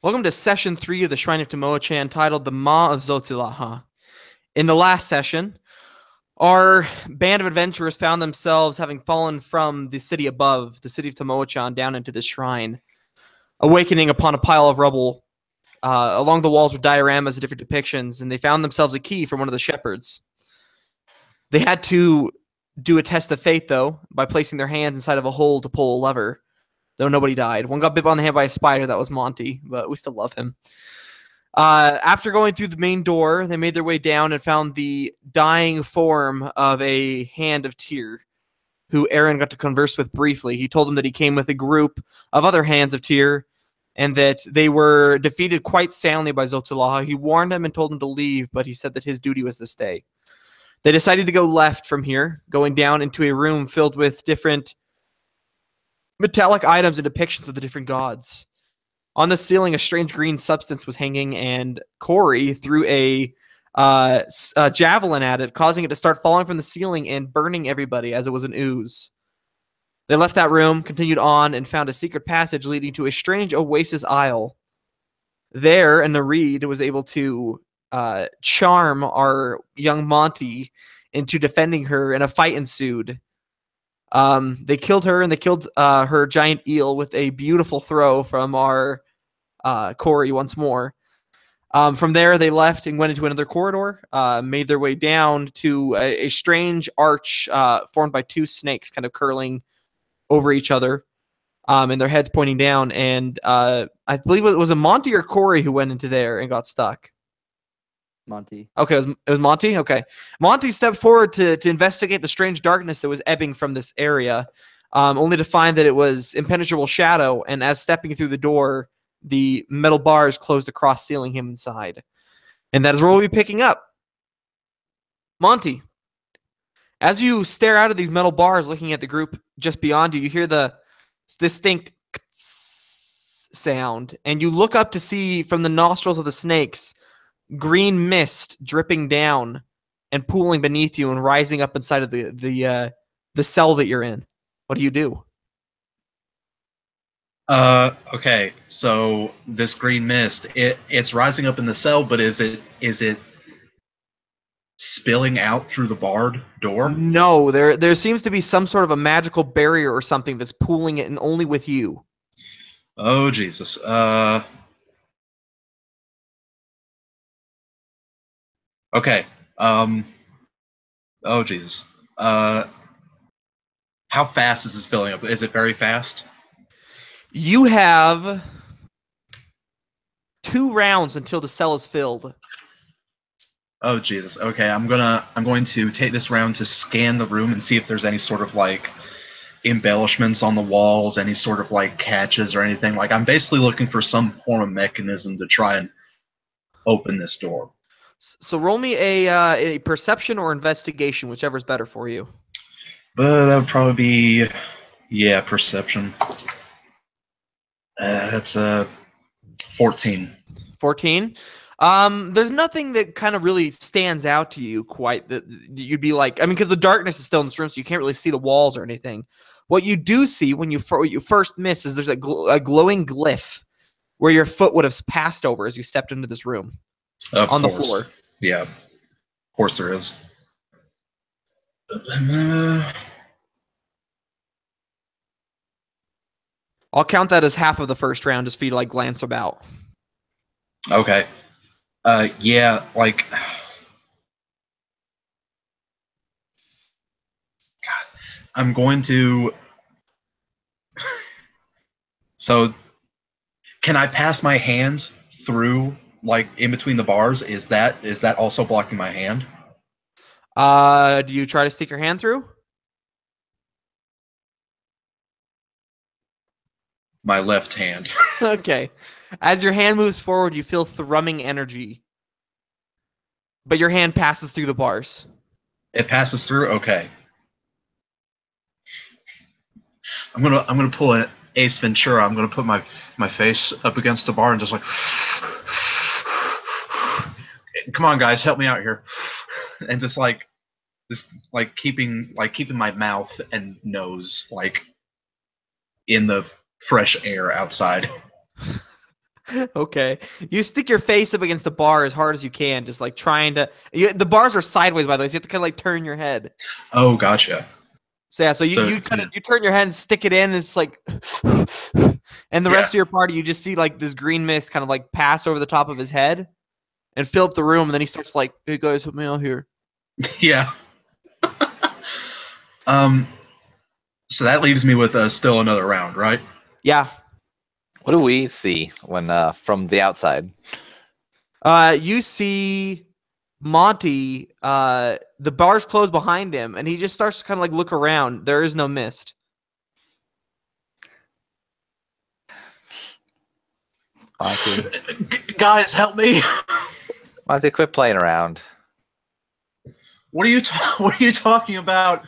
Welcome to session 3 of the Shrine of Tamoachan, titled The Maw of Zotzilaha. In the last session, our band of adventurers found themselves having fallen from the city above, the city of Tamoachan, down into the shrine, awakening upon a pile of rubble. Along the walls were dioramas of different depictions, and they found themselves a key from one of the shepherds. They had to do a test of fate, though, by placing their hands inside of a hole to pull a lever, though nobody died. One got bit on the hand by a spider. That was Monty, but we still love him. After going through the main door, they made their way down and found the dying form of a hand of Tyr, who Aaron got to converse with briefly. He told him that he came with a group of other hands of Tyr and that they were defeated quite soundly by Zotzilaha. He warned him and told him to leave, but he said that his duty was to stay. They decided to go left from here, going down into a room filled with different metallic items and depictions of the different gods. On the ceiling, a strange green substance was hanging, and Corey threw a javelin at it, causing it to start falling from the ceiling and burning everybody as it was an ooze. They left that room, continued on, and found a secret passage leading to a strange oasis isle. There, Nareed was able to charm our young Monty into defending her, and a fight ensued. They killed her, and they killed her giant eel with a beautiful throw from our Corey once more. From there, they left and went into another corridor, made their way down to a strange arch formed by two snakes kind of curling over each other, and their heads pointing down. And I believe it was a Monty or Corey who went into there and got stuck. Monty. Okay, it was Monty? Okay. Monty stepped forward to investigate the strange darkness that was ebbing from this area, only to find that it was impenetrable shadow, and as stepping through the door, the metal bars closed across, sealing him inside. And that is where we'll be picking up. Monty, as you stare out of these metal bars looking at the group just beyond you, you hear the distinct sound, and you look up to see from the nostrils of the snakes green mist dripping down and pooling beneath you and rising up inside of the cell that you're in. What do you do? Okay, so this green mist, it's rising up in the cell, but is it spilling out through the barred door? No, there seems to be some sort of a magical barrier or something that's pooling it, and only with you. Oh Jesus. Okay. Oh Jesus. How fast is this filling up? Is it very fast? You have 2 rounds until the cell is filled. Oh Jesus. Okay, I'm going to take this round to scan the room and see if there's any sort of like embellishments on the walls, any sort of like catches or anything. Like I'm basically looking for some form of mechanism to try and open this door. So roll me a perception or investigation, whichever's better for you. But that would probably be, yeah, perception. That's 14. 14. There's nothing that kind of really stands out to you quite that you'd be like, I mean, because the darkness is still in this room, so you can't really see the walls or anything. What you do see when you first miss is there's a glowing glyph where your foot would have passed over as you stepped into this room on the floor. Yeah, of course there is. I'll count that as half of the first round just for you to like glance about. Okay. Yeah, like... God, I'm going to... So, can I pass my hand through, like, in between the bars? Is that also blocking my hand? Do you try to stick your hand through? My left hand. Okay. As your hand moves forward, you feel thrumming energy. But your hand passes through the bars. It passes through? Okay. I'm gonna pull an Ace Ventura. I'm gonna put my face up against the bar and just like, come on guys, help me out here. And just like keeping my mouth and nose like in the fresh air outside. Okay. You stick your face up against the bar as hard as you can, just like trying to. The bars are sideways, by the way, so you have to kind of like turn your head. Oh, gotcha. So yeah, so you, So, you kind of you turn your head and stick it in, and it's like, and the rest of your party, you just see like this green mist kind of like pass over the top of his head and fill up the room, and then he starts like, "Hey guys, help me out here." yeah. um. So that leaves me with still another round, right? Yeah. What do we see when from the outside? You see Monty. The bar's closed behind him, and he just starts to kind of like look around. There is no mist. Monty, Guys, help me! Monty, quit playing around. What are you talking about?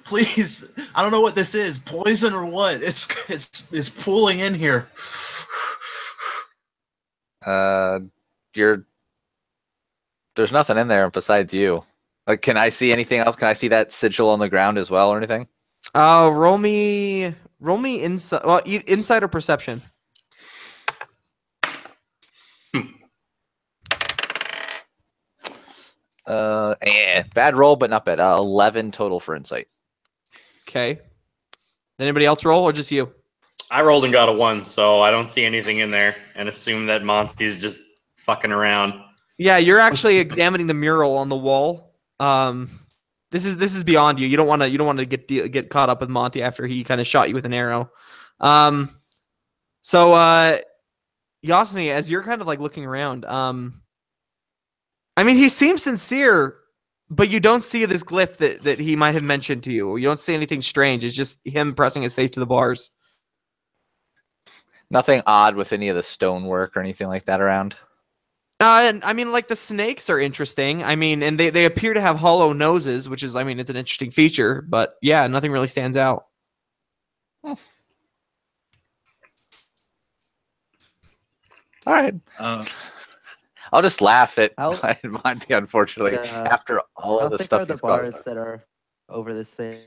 Please, I don't know what this is. Poison or what? It's pooling in here. There's nothing in there besides you. Like, can I see anything else? Can I see that sigil on the ground as well, or anything? Roll me inside. Well, inside or perception. Bad roll, but not bad. 11 total for insight. Okay. Did anybody else roll, or just you? I rolled and got a 1, so I don't see anything in there, and assume that Monty's just fucking around. Yeah, you're actually examining the mural on the wall. This is beyond you. You don't want to get caught up with Monty after he kind of shot you with an arrow. So Yasmi, as you're kind of like looking around, I mean, he seems sincere, but you don't see this glyph that he might have mentioned to you. You don't see anything strange. It's just him pressing his face to the bars. Nothing odd with any of the stonework or anything like that around. And I mean, like the snakes are interesting. I mean, and they appear to have hollow noses, which is, I mean, it's an interesting feature. But yeah, nothing really stands out. All right. I'll just laugh at Monty, unfortunately, after all of the stuff are the he's bars caused. that are over this thing?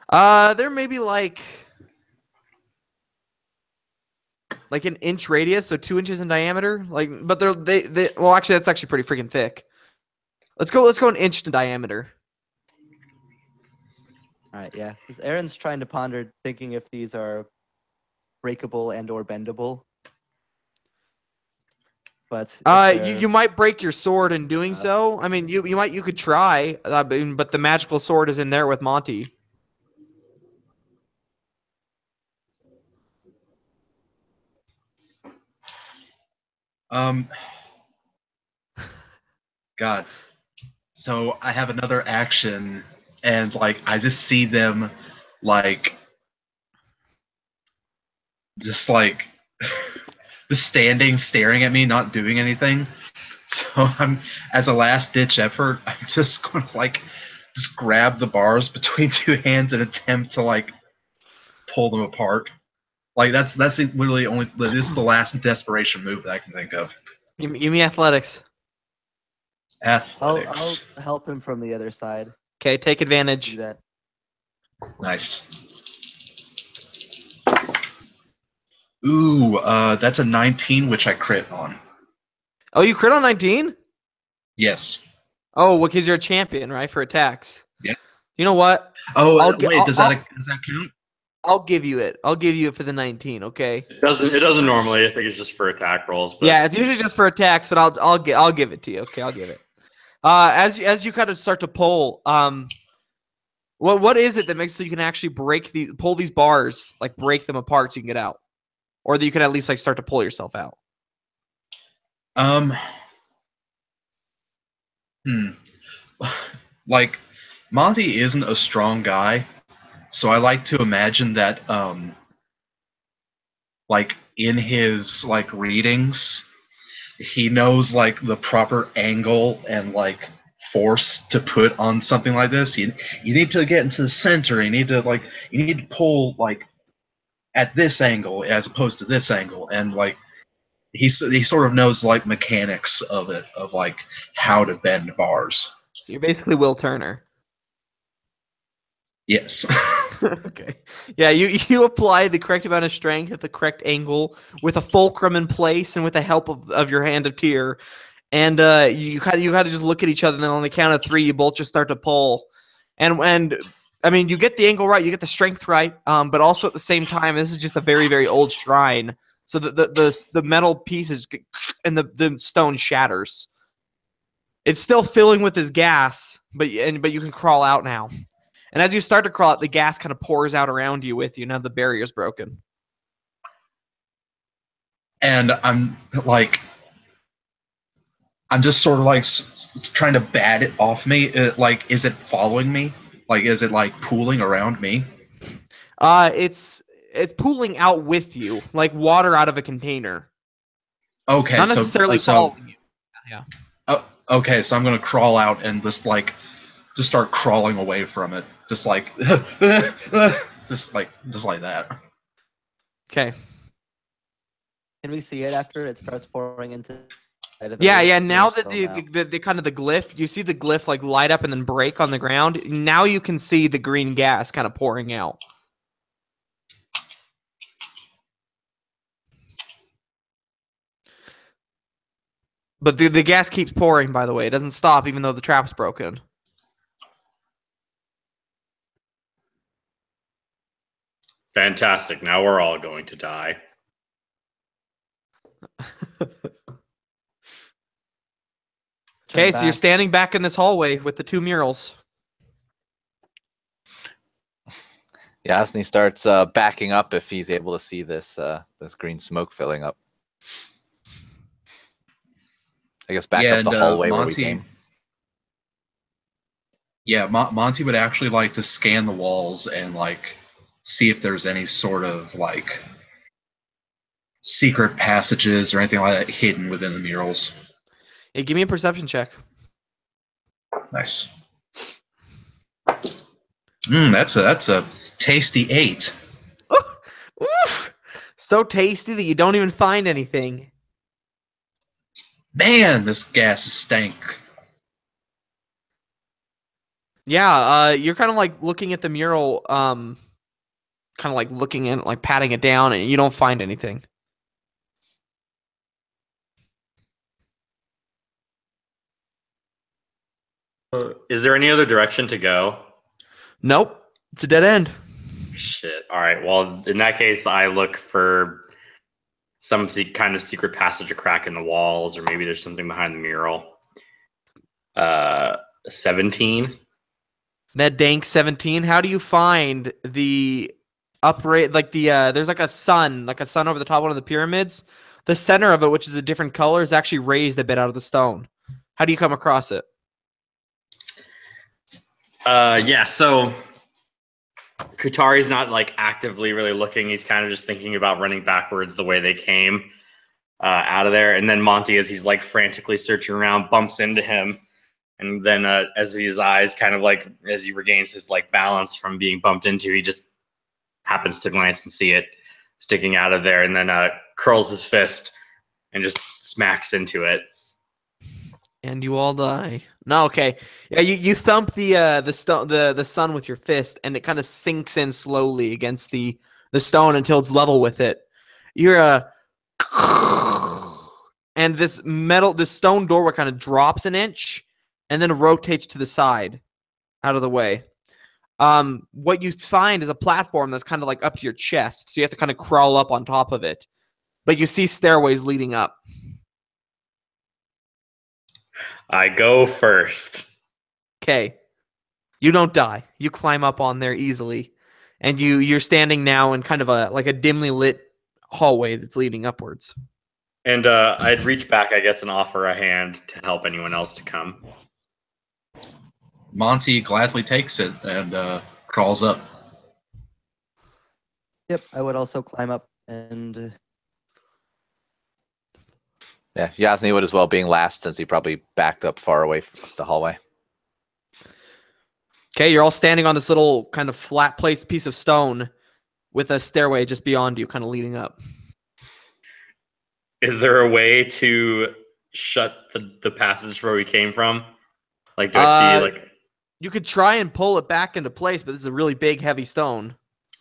There may be like an inch radius, so 2 inches in diameter. Like, but they well, actually, that's actually pretty freaking thick. Let's go an inch in diameter. All right, yeah. 'Cause Aaron's trying to ponder, thinking if these are breakable and or bendable. But you might break your sword in doing so. I mean, you could try, but the magical sword is in there with Monty. God. So I have another action, and like I just see them, like, just like, just standing, staring at me, not doing anything. So as a last ditch effort, I'm just gonna like, just grab the bars between two hands and attempt to like, pull them apart. Like that's literally this is the last desperation move that I can think of. Give me athletics. Athletics. I'll help him from the other side. Okay, take advantage. Do that. Nice. Ooh, that's a 19, which I crit on. Oh, you crit on 19? Yes. Oh, because you're a champion, right? For attacks. Yeah. You know what? Oh, does that count? I'll give you it. I'll give you it for the 19. Okay. It doesn't normally. I think it's just for attack rolls. But Yeah, it's usually just for attacks, but I'll give it to you. Okay, I'll give it. As you kind of start to pull, what is it that makes so you can actually pull these bars, like break them apart so you can get out, or that you can at least like start to pull yourself out? Like Monty isn't a strong guy, so I like to imagine that like in his like readings, he knows like the proper angle and like force to put on something like this. You need to get into the center. You need to pull like at this angle as opposed to this angle, and like he sort of knows like mechanics of it, of like how to bend bars. So you're basically Will Turner. Yes. Okay. Yeah, you apply the correct amount of strength at the correct angle with a fulcrum in place and with the help of your hand of Tyr. And you kind of just look at each other, and then on the count of 3, you both just start to pull. And I mean, you get the angle right, you get the strength right, but also at the same time, this is just a very, very old shrine. So the metal pieces and the stone shatters. It's still filling with this gas, but you can crawl out now. And as you start to crawl out, the gas kind of pours out around you with you. Now the barrier's broken. And I'm just sort of like trying to bat it off me. Like, is it following me? Like, is it like pooling around me? It's pooling out with you, like water out of a container. Okay, Not necessarily following you. Yeah. Okay, so I'm gonna crawl out and just start crawling away from it, just like just like that. Okay. Can we see it after it starts pouring into? Yeah. Now that the kind of the glyph, you see the glyph like light up and then break on the ground. Now you can see the green gas kind of pouring out. But the gas keeps pouring, by the way. It doesn't stop even though the trap's broken. Fantastic. Now we're all going to die. Okay, so you're standing back in this hallway with the 2 murals. Yasni starts backing up if he's able to see this this green smoke filling up. I guess back up the hallway where we came. Yeah, Monty would actually like to scan the walls and like see if there's any sort of like secret passages or anything like that hidden within the murals. Hey, give me a perception check. Nice. That's a tasty 8. Oof. So tasty that you don't even find anything. Man, this gas is stank. Yeah, you're kind of like looking at the mural, kind of like looking in, like patting it down, and you don't find anything. Is there any other direction to go? Nope, it's a dead end. Shit. All right. Well, in that case, I look for some kind of secret passage, a crack in the walls, or maybe there's something behind the mural. 17. That dank 17. How do you find the upright, like the there's like a sun over the top of one of the pyramids. The center of it, which is a different color, is actually raised a bit out of the stone. How do you come across it? Yeah. So Kutari's not like actively really looking. He's kind of just thinking about running backwards the way they came out of there. And then Monty, as he's like frantically searching around, bumps into him. And then as his eyes kind of like, as he regains his like balance from being bumped into, he just happens to glance and see it sticking out of there, and then curls his fist and just smacks into it. And you all die. No, okay. Yeah, you thump the sun with your fist, and it kind of sinks in slowly against the stone until it's level with it. You're and this stone doorway kind of drops an inch, and then rotates to the side, out of the way. What you find is a platform that's kind of like up to your chest, so you have to kind of crawl up on top of it. But you see stairways leading up. I go first. Okay. You don't die. You climb up on there easily. And you're standing now in kind of a dimly lit hallway that's leading upwards. And I'd reach back, I guess, and offer a hand to help anyone else to come. Monty gladly takes it and crawls up. Yep, I would also climb up and. Yeah, Yasni would as well, being last since he probably backed up far away from the hallway. Okay, you're all standing on this little kind of flat piece of stone with a stairway just beyond you, kind of leading up. Is there a way to shut the passage where we came from? Like, do I see like? You could try and pull it back into place, but this is a really big, heavy stone.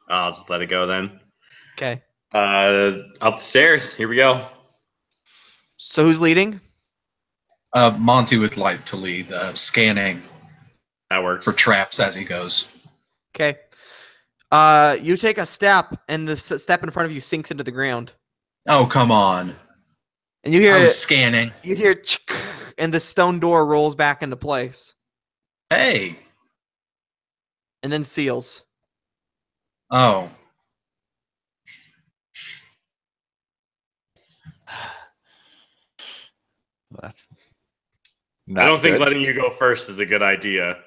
I'll just let it go then. Okay. Up the stairs. Here we go. So who's leading? Monty would like to lead, scanning That works. for traps as he goes. Okay. You take a step, and the step in front of you sinks into the ground, Oh, come on. and you I hear was scanning. and the stone door rolls back into place, Hey. and then seals. Oh. That's I don't think good. letting you go first is a good idea.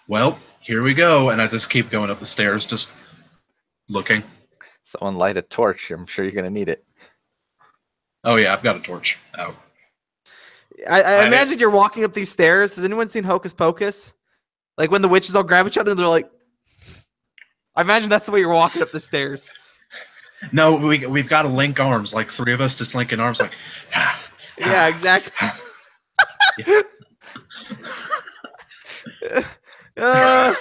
Well, here we go. And I just keep going up the stairs, just looking. Someone light a torch. I'm sure you're gonna need it. Oh, yeah, I've got a torch out. I imagine you're walking up these stairs. Has anyone seen Hocus Pocus? Like when the witches all grab each other and they're like, I imagine that's the way you're walking up the stairs. No, we've got to link arms, like three of us just linking arms, like. Yeah, exactly. Uh,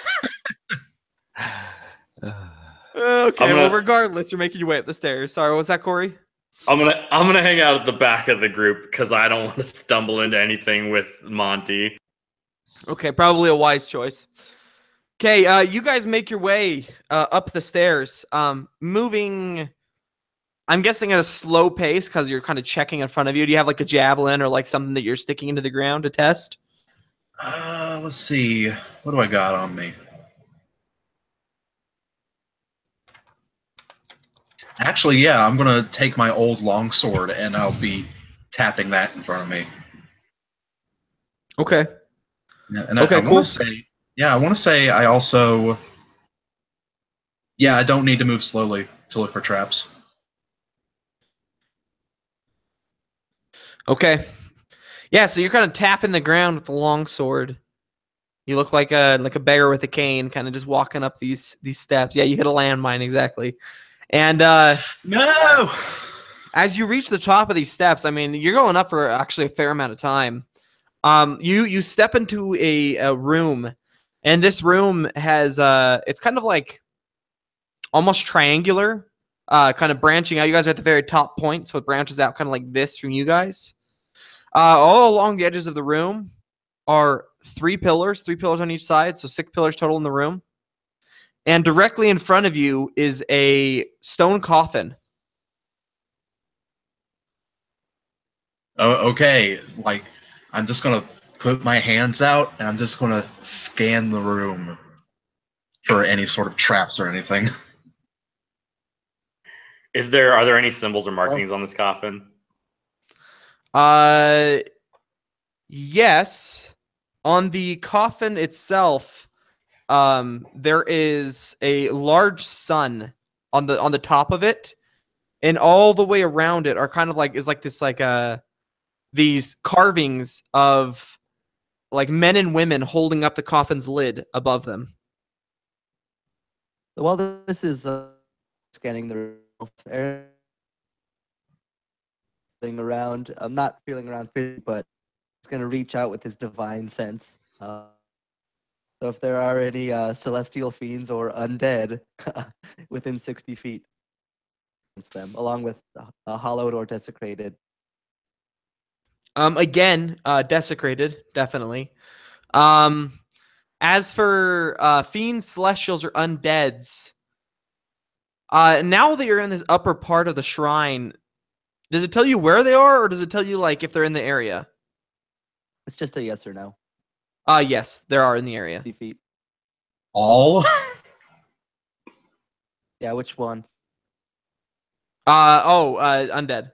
okay, well, regardless, you're making your way up the stairs. Sorry, what was that, Corey? I'm gonna hang out at the back of the group because I don't want to stumble into anything with Monty. Okay, probably a wise choice. Okay, you guys make your way up the stairs, moving. I'm guessing at a slow pace because you're kind of checking in front of you. Do you have like a javelin or like something that you're sticking into the ground to test? Let's see. What do I got on me? Actually, yeah, I'm gonna take my old longsword and I'll be tapping that in front of me. Okay. Yeah, and Okay, I cool. want to say, yeah, I want to say I also, yeah, I don't need to move slowly to look for traps. Okay. Yeah, so you're kind of tapping the ground with the long sword. You look like a beggar with a cane, kind of just walking up these steps. Yeah, you hit a landmine exactly. And No. as you reach the top of these steps, I mean, you're going up for actually a fair amount of time. You step into a room, and this room has it's kind of like almost triangular, kind of branching out. You guys are at the very top point, so it branches out kind of like this from you guys. All along the edges of the room are three pillars on each side, so 6 pillars total in the room. And directly in front of you is a stone coffin. Oh, okay. Like, I'm just gonna put my hands out and I'm just gonna scan the room for any sort of traps or anything. Are there any symbols or markings on this coffin? Yes. On the coffin itself, there is a large sun on the top of it, and all the way around it are kind of like these carvings of like men and women holding up the coffin's lid above them. While this is scanning the room, Aaron feeling around. I'm not feeling around, but he's going to reach out with his divine sense. So if there are any celestial fiends or undead within 60 feet, against them, along with hollowed or desecrated. Again, desecrated, definitely. As for fiends, celestials, or undeads, now that you're in this upper part of the shrine, does it tell you where they are, or does it tell you like if they're in the area? It's just a yes or no. Yes, there are in the area. 60 feet. All? Yeah, which one? Undead.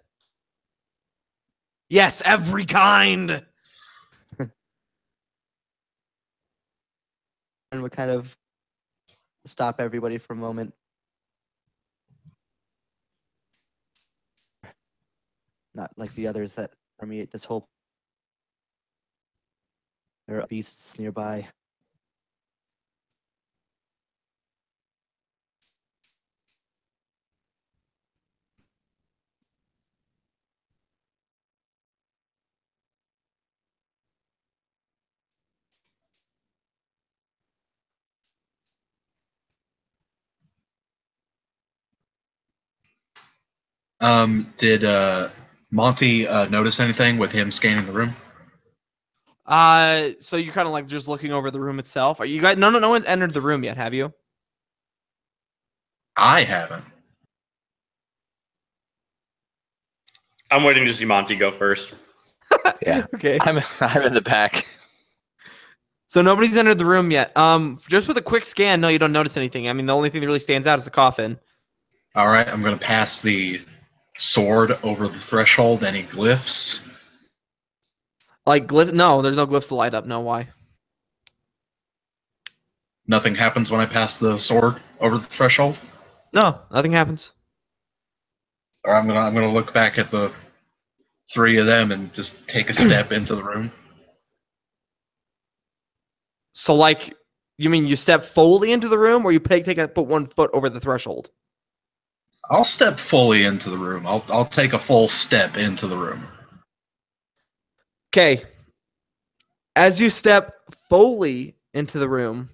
Yes, every kind. And we kind of stop everybody for a moment. Not like the others that permeate this whole. There are beasts nearby. Did Monty notice anything with him scanning the room? So you're kind of like just looking over the room itself. Are you guys? No one's entered the room yet, have you? I haven't. I'm waiting to see Monty go first. Yeah. Okay. I'm in the back. So nobody's entered the room yet. Just with a quick scan, no, you don't notice anything. I mean, the only thing that really stands out is the coffin. All right, I'm going to pass the sword over the threshold. Any glyphs? Like glyph? No, there's no glyphs to light up. No, why? Nothing happens when I pass the sword over the threshold. No, nothing happens. Or I'm gonna look back at the three of them and just take a step into the room. So, like, you mean you step fully into the room, or you put 1 foot over the threshold? I'll step fully into the room. I'll take a full step into the room. Okay. As you step fully into the room,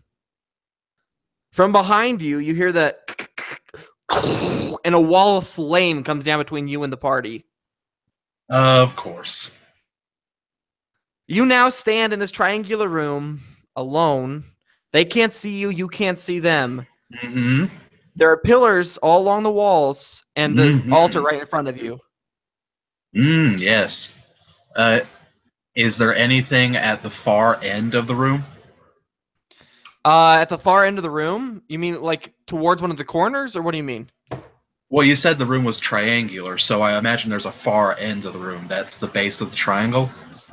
from behind you, you hear the and a wall of flame comes down between you and the party. Of course. You now stand in this triangular room alone. They can't see you. You can't see them. Mm-hmm. There are pillars all along the walls and the Mhm. altar right in front of you. Yes. Is there anything at the far end of the room? At the far end of the room, you mean like towards one of the corners, or what do you mean? Well, you said the room was triangular, so I imagine there's a far end of the room. That's the base of the triangle.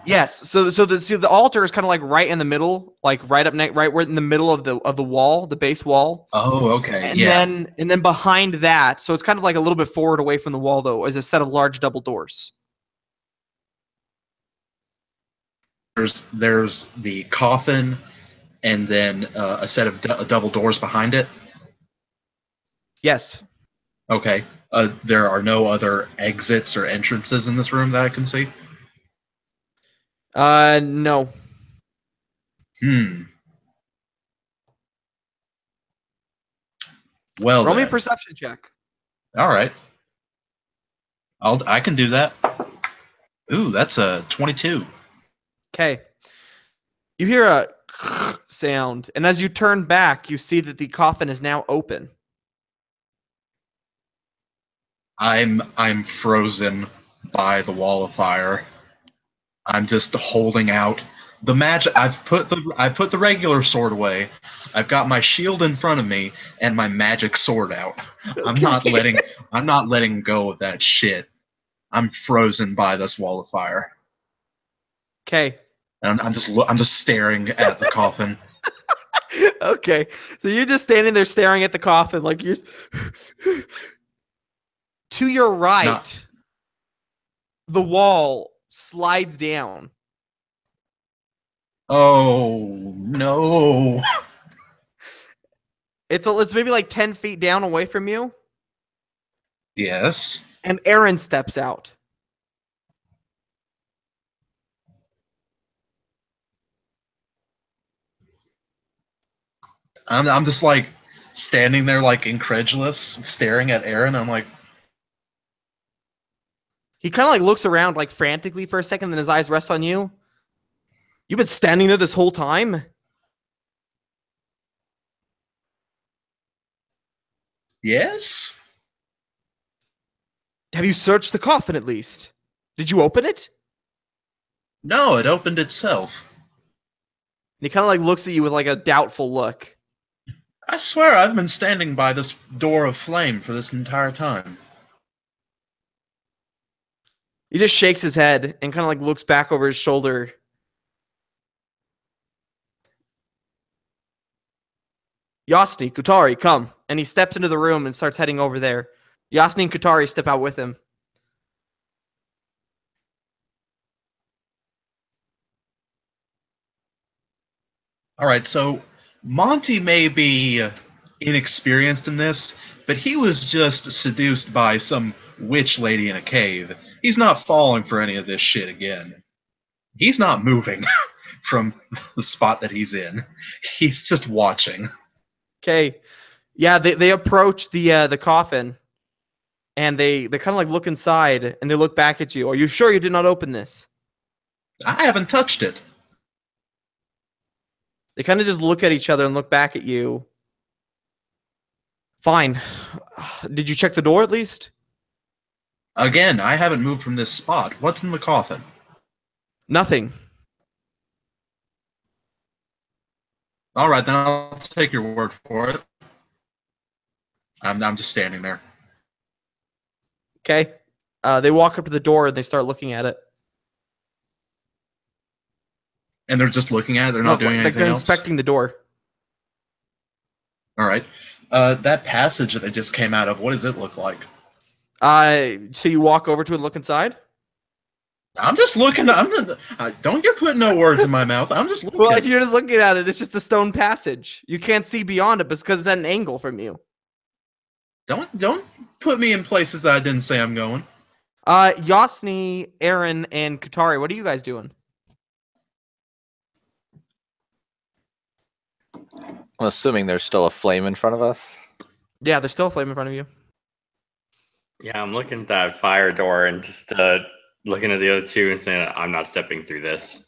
Yes. So the altar is kind of like right in the middle, like right up next, right where in the middle of the wall, the base wall. Oh, okay. And Yeah. then behind that, so it's kind of like a little bit forward away from the wall, though, is a set of large double doors. There's the coffin, and then a set of double doors behind it. Yes. Okay. There are no other exits or entrances in this room that I can see. No. Well, Roll me a then. perception check. All right. I can do that. Ooh, that's a 22. Okay. You hear a sound, and as you turn back, you see that the coffin is now open. I'm frozen by the wall of fire. I'm just holding out the magic. I put the regular sword away. I've got my shield in front of me and my magic sword out. I'm not letting go of that shit. I'm frozen by this wall of fire. Okay. And I'm just staring at the coffin. Okay. So you're just standing there staring at the coffin like you're to your right. The wall slides down. Oh no. It's maybe like 10 feet down away from you, Yes. and Aaron steps out. I'm just like standing there like incredulous, staring at Aaron. I'm like, He kind of like looks around like frantically for a second, then his eyes rest on you. You've been standing there this whole time? yes? Have you searched the coffin at least? Did you open it? No, it opened itself. And he kind of like looks at you with like a doubtful look. I swear I've been standing by this door of flame for this entire time. He just shakes his head and kind of like looks back over his shoulder. Yasni, Kutari, come. And he steps into the room and starts heading over there. Yasni and Kutari step out with him. All right, so Monty may be inexperienced in this, but he was just seduced by some witch lady in a cave. He's not falling for any of this shit again. He's not moving from the spot that he's in. He's just watching. Okay. Yeah, they approach the coffin. and they kind of like look inside and they look back at you. Are you sure you did not open this? I haven't touched it. They kind of just look at each other and look back at you. Fine. Did you check the door at least? Again, I haven't moved from this spot. What's in the coffin? Nothing. All right, then I'll take your word for it. I'm just standing there. Okay. They walk up to the door and they start looking at it. And they're just looking at it. They're not doing anything they're else. inspecting the door. All right. That passage that they just came out of, what does it look like? So you walk over to it and look inside? I'm just looking. Don't you put no words in my mouth. I'm just looking. Well, if you're just looking at it, it's just a stone passage. You can't see beyond it because it's at an angle from you. Don't put me in places that I didn't say I'm going. Yasni, Aaron, and Katari, what are you guys doing? I'm assuming there's still a flame in front of us. Yeah, there's still a flame in front of you. Yeah, I'm looking at that fire door and just looking at the other two and saying, I'm not stepping through this.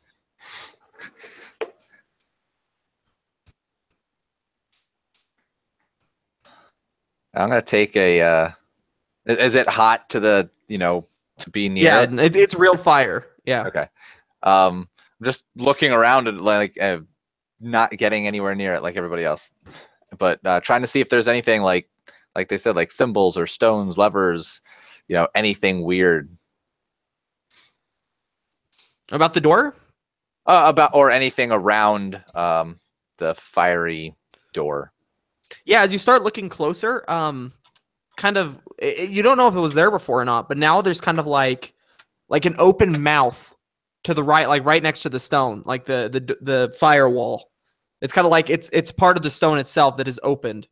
I'm gonna take a. Is it hot to the to be near Yeah, it? it's real fire. Yeah. Okay. I'm just looking around and like not getting anywhere near it like everybody else, but trying to see if there's anything like they said, like symbols or stones, levers, anything weird About the door? or anything around the fiery door. Yeah, as you start looking closer, kind of you don't know if it was there before or not, but now there's kind of like an open mouth to the right, like right next to the stone, like the firewall. It's kind of like it's part of the stone itself that is opened.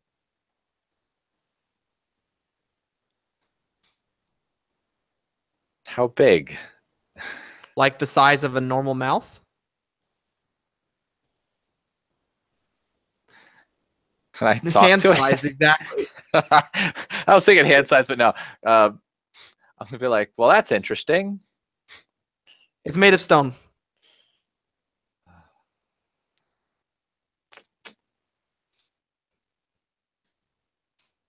How big? Like the size of a normal mouth. Can I talk Hand to size, it? exactly. I was thinking hand size, but no. I'm gonna be like, well, that's interesting. It's made of stone.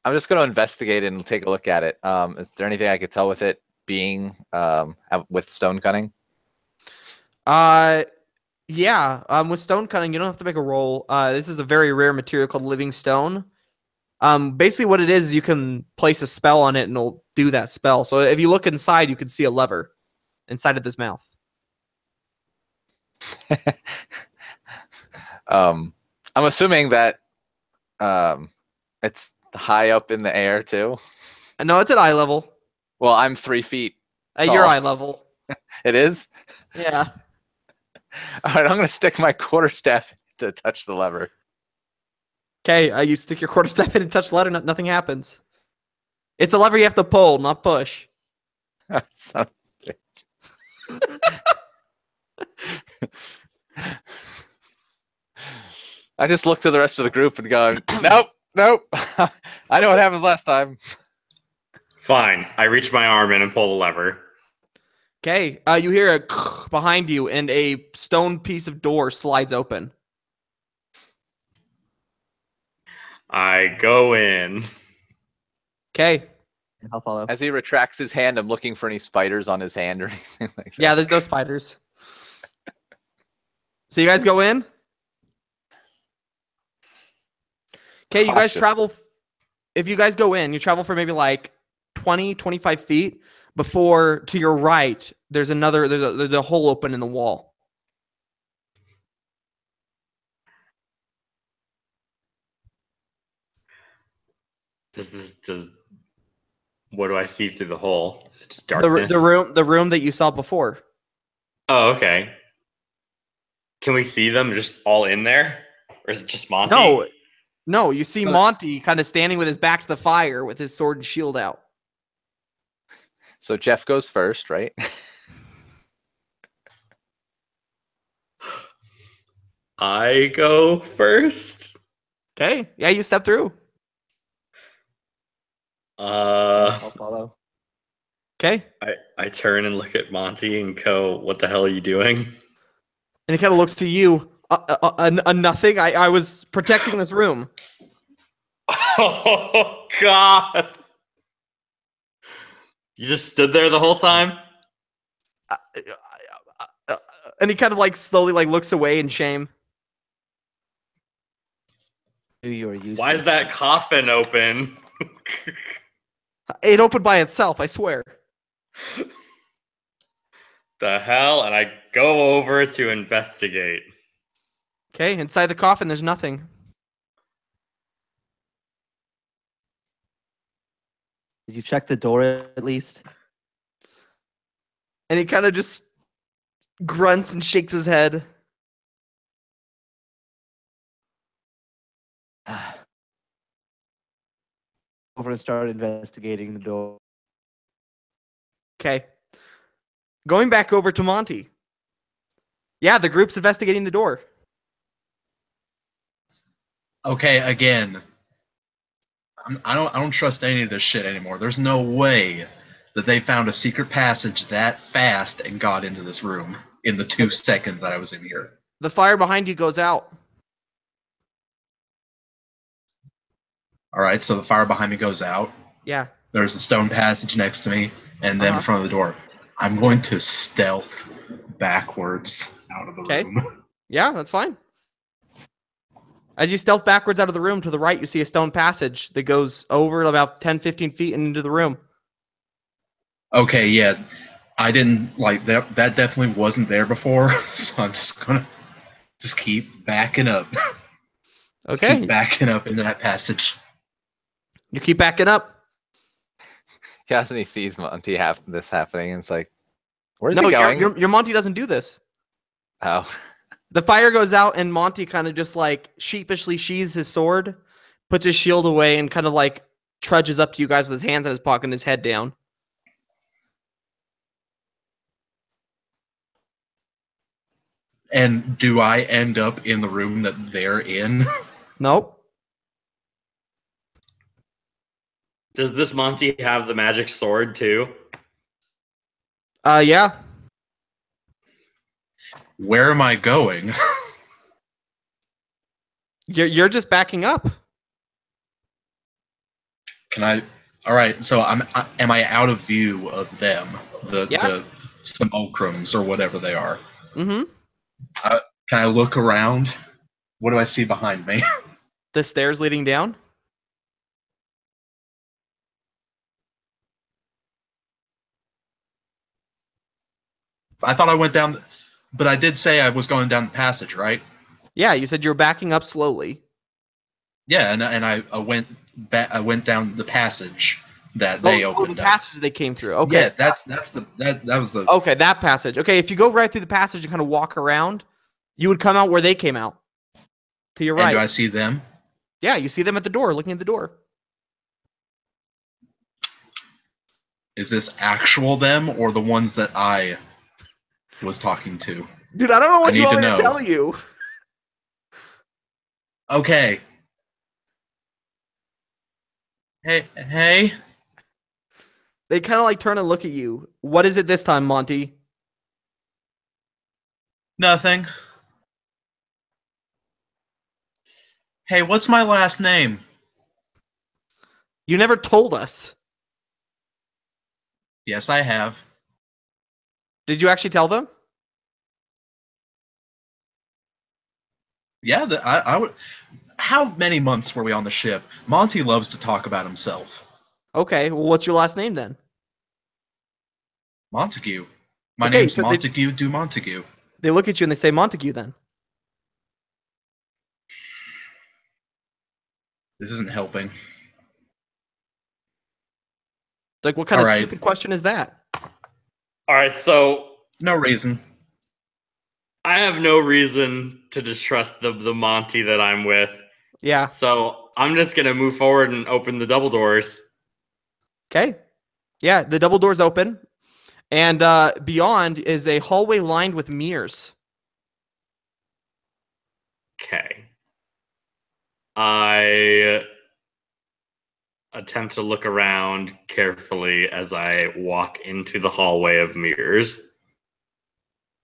I'm just gonna investigate and take a look at it. Is there anything I could tell with it being with stone cutting? Yeah. With stone cutting, you don't have to make a roll. This is a very rare material called living stone. Basically what it is, you can place a spell on it and it'll do that spell. So if you look inside, you can see a lever inside of this mouth. I'm assuming that it's high up in the air too. No, it's at eye level. Well, I'm 3 feet. At your tall. eye level. It is? Yeah. All right, I'm gonna stick my quarterstaff to touch the lever. Okay, you stick your quarterstaff in and touch the lever, nothing happens. It's a lever you have to pull, not push. Son of a bitch. I just look to the rest of the group and go, nope. I know what happened last time. Fine. I reach my arm in and pull the lever. Okay, you hear a behind you and a stone piece of door slides open. I go in. Okay. I'll follow. As he retracts his hand, I'm looking for any spiders on his hand or anything like that. Yeah, there's no spiders. So you guys go in? Okay, you guys Cautious. travel. If you guys go in, you travel for maybe like 20, 25 feet before to your right, there's a hole open in the wall. What do I see through the hole? Is it just darkness? The room that you saw before. Oh, okay. Can we see them just all in there? Or is it just Monty? No, you see Monty kind of standing with his back to the fire with his sword and shield out. So Jeff goes first, right? I go first. Okay, yeah, you step through. I'll follow. Okay. I turn and look at Monty and go, "What the hell are you doing?" And he kind of looks to you. Nothing. I was protecting this room. Oh God! You just stood there the whole time? And he kind of like slowly like looks away in shame. You are used. Why is that coffin open? It opened by itself, I swear. The hell? And I go over to investigate. Okay, inside the coffin, there's nothing. Did you check the door at least? And he kind of just grunts and shakes his head. Over and start investigating the door. Okay. Going back over to Monty. Yeah, the group's investigating the door. Okay, again, I don't trust any of this shit anymore. There's no way that they found a secret passage that fast and got into this room in the 2 seconds that I was in here. The fire behind you goes out. All right, so the fire behind me goes out. Yeah. There's a stone passage next to me, and then in Uh-huh. front of the door. I'm going to stealth backwards out of the Okay. room. Yeah, that's fine. As you stealth backwards out of the room, to the right, you see a stone passage that goes over about 10, 15 feet into the room. Okay, yeah. I didn't like that. That definitely wasn't there before, so I'm just gonna keep backing up. Just Okay. keep backing up into that passage. You keep backing up. Cassidy sees Monty this happening and it's like, where's No, he going? your Monty doesn't do this. Oh. The fire goes out, and Monty kind of just like sheepishly sheathes his sword, puts his shield away, and kind of like trudges up to you guys with his hands in his pocket and his head down. And do I end up in the room that they're in? Nope. Does this Monty have the magic sword too? Yeah. Where am I going? You're just backing up. Can I? All right. So am I out of view of them? Yeah. The simulacrums or whatever they are. Mm-hmm. Can I look around? What do I see behind me? The stairs leading down. I thought I went down, but I did say I was going down the passage, right? Yeah, you said you were backing up slowly. Yeah, and I went back. I went down the passage that they opened the up. passage they came through. Okay. Yeah, that was the. Okay, that passage. Okay, if you go right through the passage and kind of walk around, you would come out where they came out. To your And right. do I see them? Yeah, you see them at the door, looking at the door. Is this actual them or the ones that I was talking to? Dude, I don't know what I you need want to me to know. tell you. Okay. Hey. They kind of like turn and look at you. What is it this time, Monty? Nothing. Hey, what's my last name? You never told us. Yes, I have. Did you actually tell them? Yeah, I would. How many months were we on the ship? Monty loves to talk about himself. Okay, well, what's your last name then? Montague. My Okay, name's so Montague Du Montague. They look at you and they say Montague then. This isn't helping. It's like, what kind of All right. stupid question is that? All right, so No reason. I have no reason to distrust the Monty that I'm with. Yeah. So I'm just gonna move forward and open the double doors. Okay. Yeah, the double doors open. And beyond is a hallway lined with mirrors. Okay. I attempt to look around carefully as I walk into the hallway of mirrors.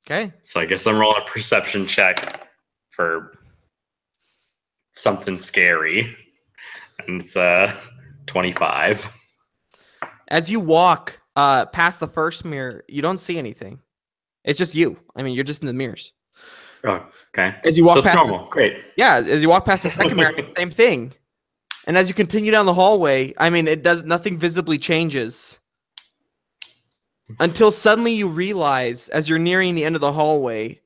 Okay. So I guess I'm rolling a perception check for something scary. And it's 25. As you walk past the first mirror, you don't see anything. It's just you. I mean, you're just in the mirrors. Oh, okay. As you So walk it's past normal. Great. Yeah, as you walk past the second mirror, same thing. And as you continue down the hallway, I mean, nothing visibly changes. Until suddenly you realize, as you're nearing the end of the hallway,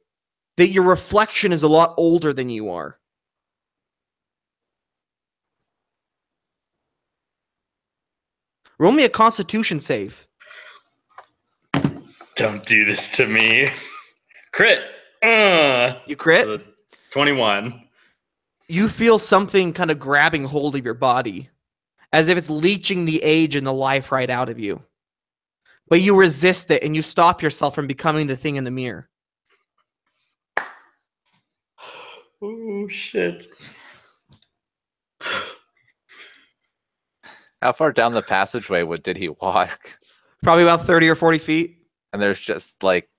that your reflection is a lot older than you are. Roll me a Constitution save. Don't do this to me. Crit. You crit? So 21. You feel something kind of grabbing hold of your body, as if it's leeching the age and the life right out of you. But you resist it and you stop yourself from becoming the thing in the mirror. Oh, shit. How far down the passageway did he walk? Probably about 30 or 40 feet. And there's just like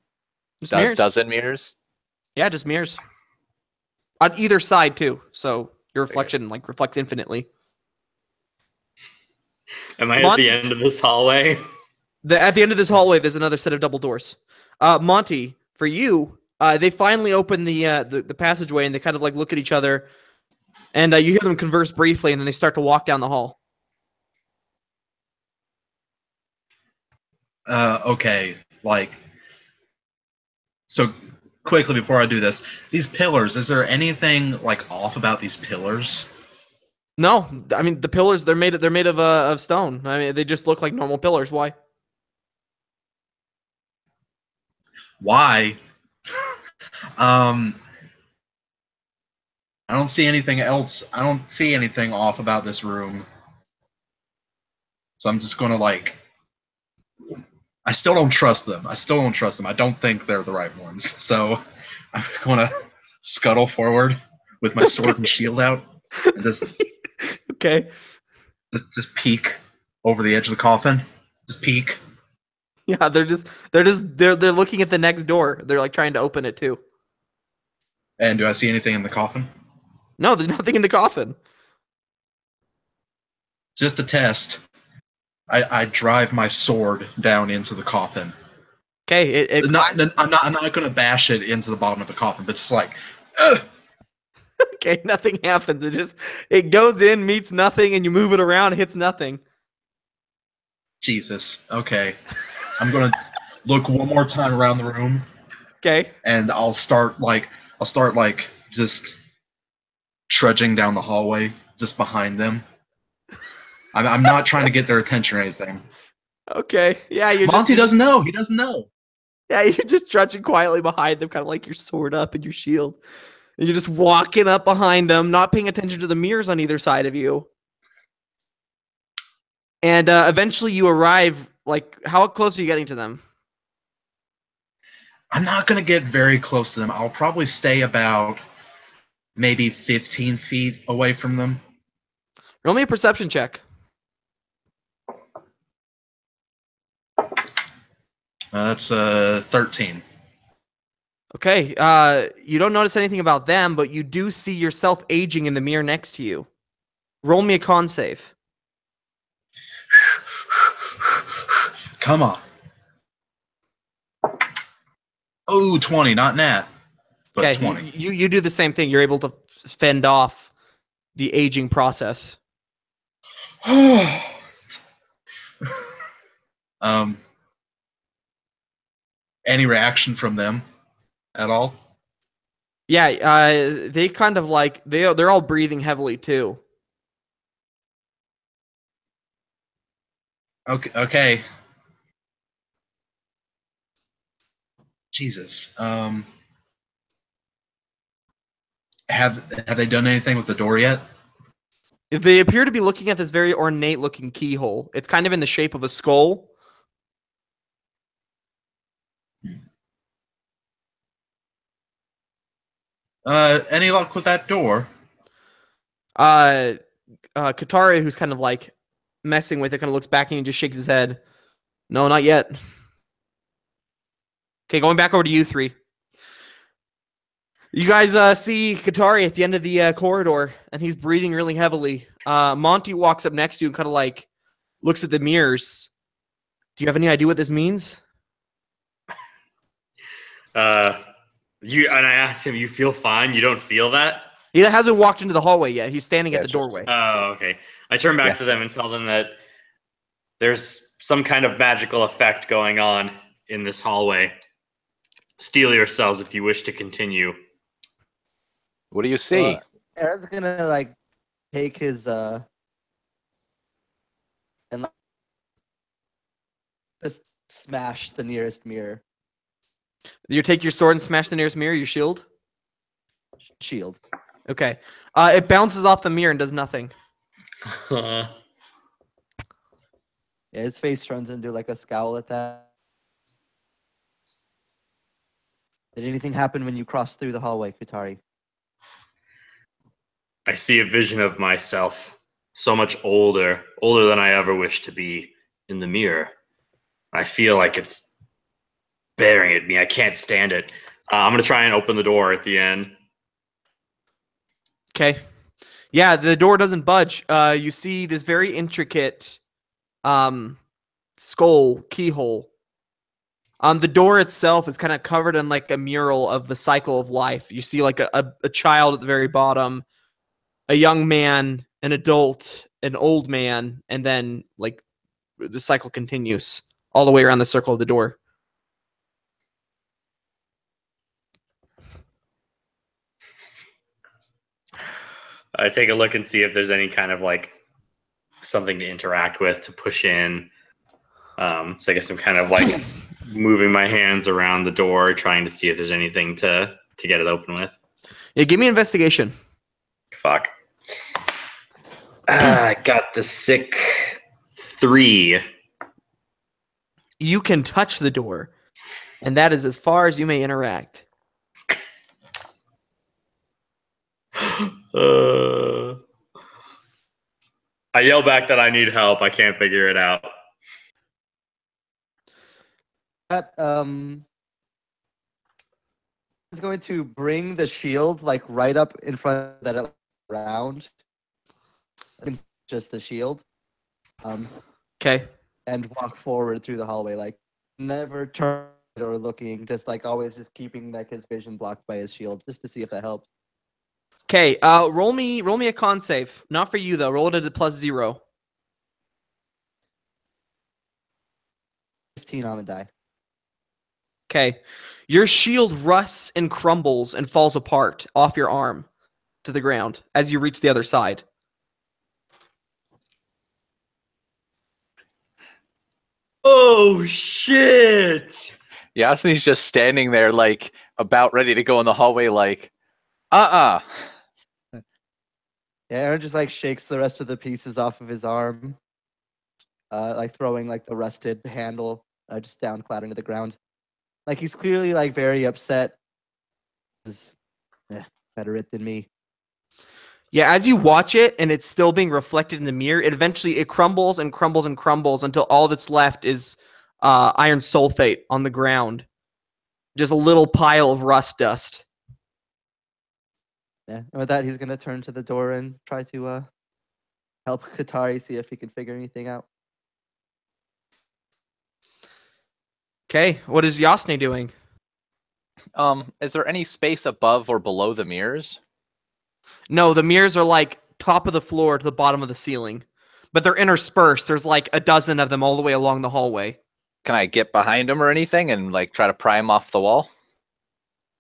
Just a mirrors. dozen mirrors. Yeah, just mirrors. On either side, too. So your reflection reflects infinitely. Am I at the end of this hallway? At the end of this hallway, there's another set of double doors. Monty, for you, they finally open the passageway and they kind of like look at each other, and you hear them converse briefly, and then they start to walk down the hall. Okay, like, so quickly before I do this, these pillars, is there anything like off about these pillars? No, I mean the pillars they're made of stone. I mean they just look like normal pillars. Why? Why? I don't see anything else. I don't see anything off about this room. So I'm just gonna like. I still don't trust them. I don't think they're the right ones. So I'm gonna scuttle forward with my sword and shield out, and just Okay. peek over the edge of the coffin. Just peek. Yeah, they're looking at the next door. They're like trying to open it too. And do I see anything in the coffin? No, there's nothing in the coffin. Just a test. I drive my sword down into the coffin. Okay, I'm not gonna bash it into the bottom of the coffin, but just like, ugh! Okay, nothing happens. It goes in, meets nothing, and you move it around, hits nothing. Jesus. Okay, I'm gonna look one more time around the room. Okay. And I'll start just trudging down the hallway, just behind them. I'm not trying to get their attention or anything. Okay. Yeah, Monty doesn't know. He doesn't know. Yeah, you're just trudging quietly behind them, kind of like your sword up and your shield. And you're just walking up behind them, not paying attention to the mirrors on either side of you. And eventually you arrive, like, how close are you getting to them? I'm not going to get very close to them. I'll probably stay about maybe 15 feet away from them. Roll me a perception check. That's 13. Okay, you don't notice anything about them, but you do see yourself aging in the mirror next to you. Roll me a con save. Come on. Oh, 20, not nat. But Okay, 20. you do the same thing. You're able to fend off the aging process. Any reaction from them at all? Yeah, they kind of like they're all breathing heavily too. Okay. Jesus. Have they done anything with the door yet? They appear to be looking at this very ornate looking keyhole. It's kind of in the shape of a skull. Any luck with that door? Katara, who's kind of like messing with it, kind of looks back at you and just shakes his head. No, not yet. Okay, going back over to you three. You guys see Katari at the end of the corridor, and he's breathing really heavily. Monty walks up next to you and kind of like looks at the mirrors. Do you have any idea what this means? And I asked him, "You feel fine? You don't feel that?" He hasn't walked into the hallway yet. He's standing at the Yeah, just- doorway. Oh, okay. I turn back to them and tell them that there's some kind of magical effect going on in this hallway. Steel yourselves if you wish to continue. What do you see? Aaron's gonna like take his and like, just smash the nearest mirror You take your sword and smash the nearest mirror, your shield? shield. Okay. It bounces off the mirror and does nothing. Yeah, his face turns into like a scowl at that. Did anything happen when you crossed through the hallway, Kutari? I see a vision of myself, so much older than I ever wished to be, in the mirror. I feel like it's bearing at me. I can't stand it. I'm gonna try and open the door at the end. Okay. Yeah, the door doesn't budge. You see this very intricate skull keyhole. The door itself is kind of covered in like a mural of the cycle of life. You see like a child at the very bottom, a young man, an adult, an old man, and then like the cycle continues all the way around the circle of the door. I take a look and see if there's any kind of like something to interact with, to push in. So I guess I'm kind of like moving my hands around the door, trying to see if there's anything to get it open with. Yeah, give me an investigation. Fuck. I got the sick 3. You can touch the door, and that is as far as you may interact. I yell back that I need help. I can't figure it out. That is going to bring the shield like right up in front of that round. Just the shield. Okay. And walk forward through the hallway, like never turn or looking, just like always just keeping like his vision blocked by his shield, just to see if that helps. Okay. Roll me a con save. Not for you though. Roll it at a +0. 15 on the die. Okay. Your shield rusts and crumbles and falls apart off your arm to the ground as you reach the other side. Oh shit! Yasni's just standing there, like about ready to go in the hallway, like, Yeah, Aaron just like shakes the rest of the pieces off of his arm, like throwing like the rusted handle just down, clattering to the ground. Like he's clearly like very upset. Better it than me. Yeah, as you watch it and it's still being reflected in the mirror, it crumbles and crumbles and crumbles until all that's left is iron sulfate on the ground. Just a little pile of rust dust. Yeah, and with that, he's gonna turn to the door and try to help Katari see if he can figure anything out. Okay, what is Yasne doing? is there any space above or below the mirrors? No, the mirrors are like top of the floor to the bottom of the ceiling, but they're interspersed. There's like a dozen of them all the way along the hallway. Can I get behind them or anything and like try to pry them off the wall?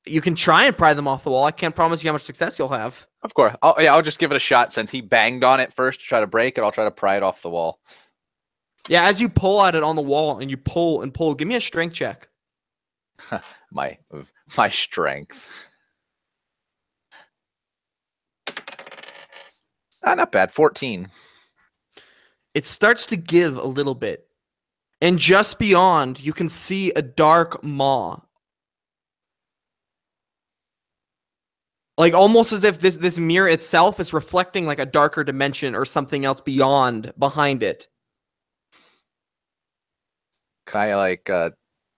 You can try and pry them off the wall. I can't promise you how much success you'll have. Of course. I'll just give it a shot since he banged on it first to try to break it. I'll try to pry it off the wall. Yeah, as you pull at it on the wall and you pull and pull, give me a strength check. my strength. Not bad. 14. It starts to give a little bit. And just beyond, you can see a dark maw. Like almost as if this mirror itself is reflecting like a darker dimension or something else behind it. Can I like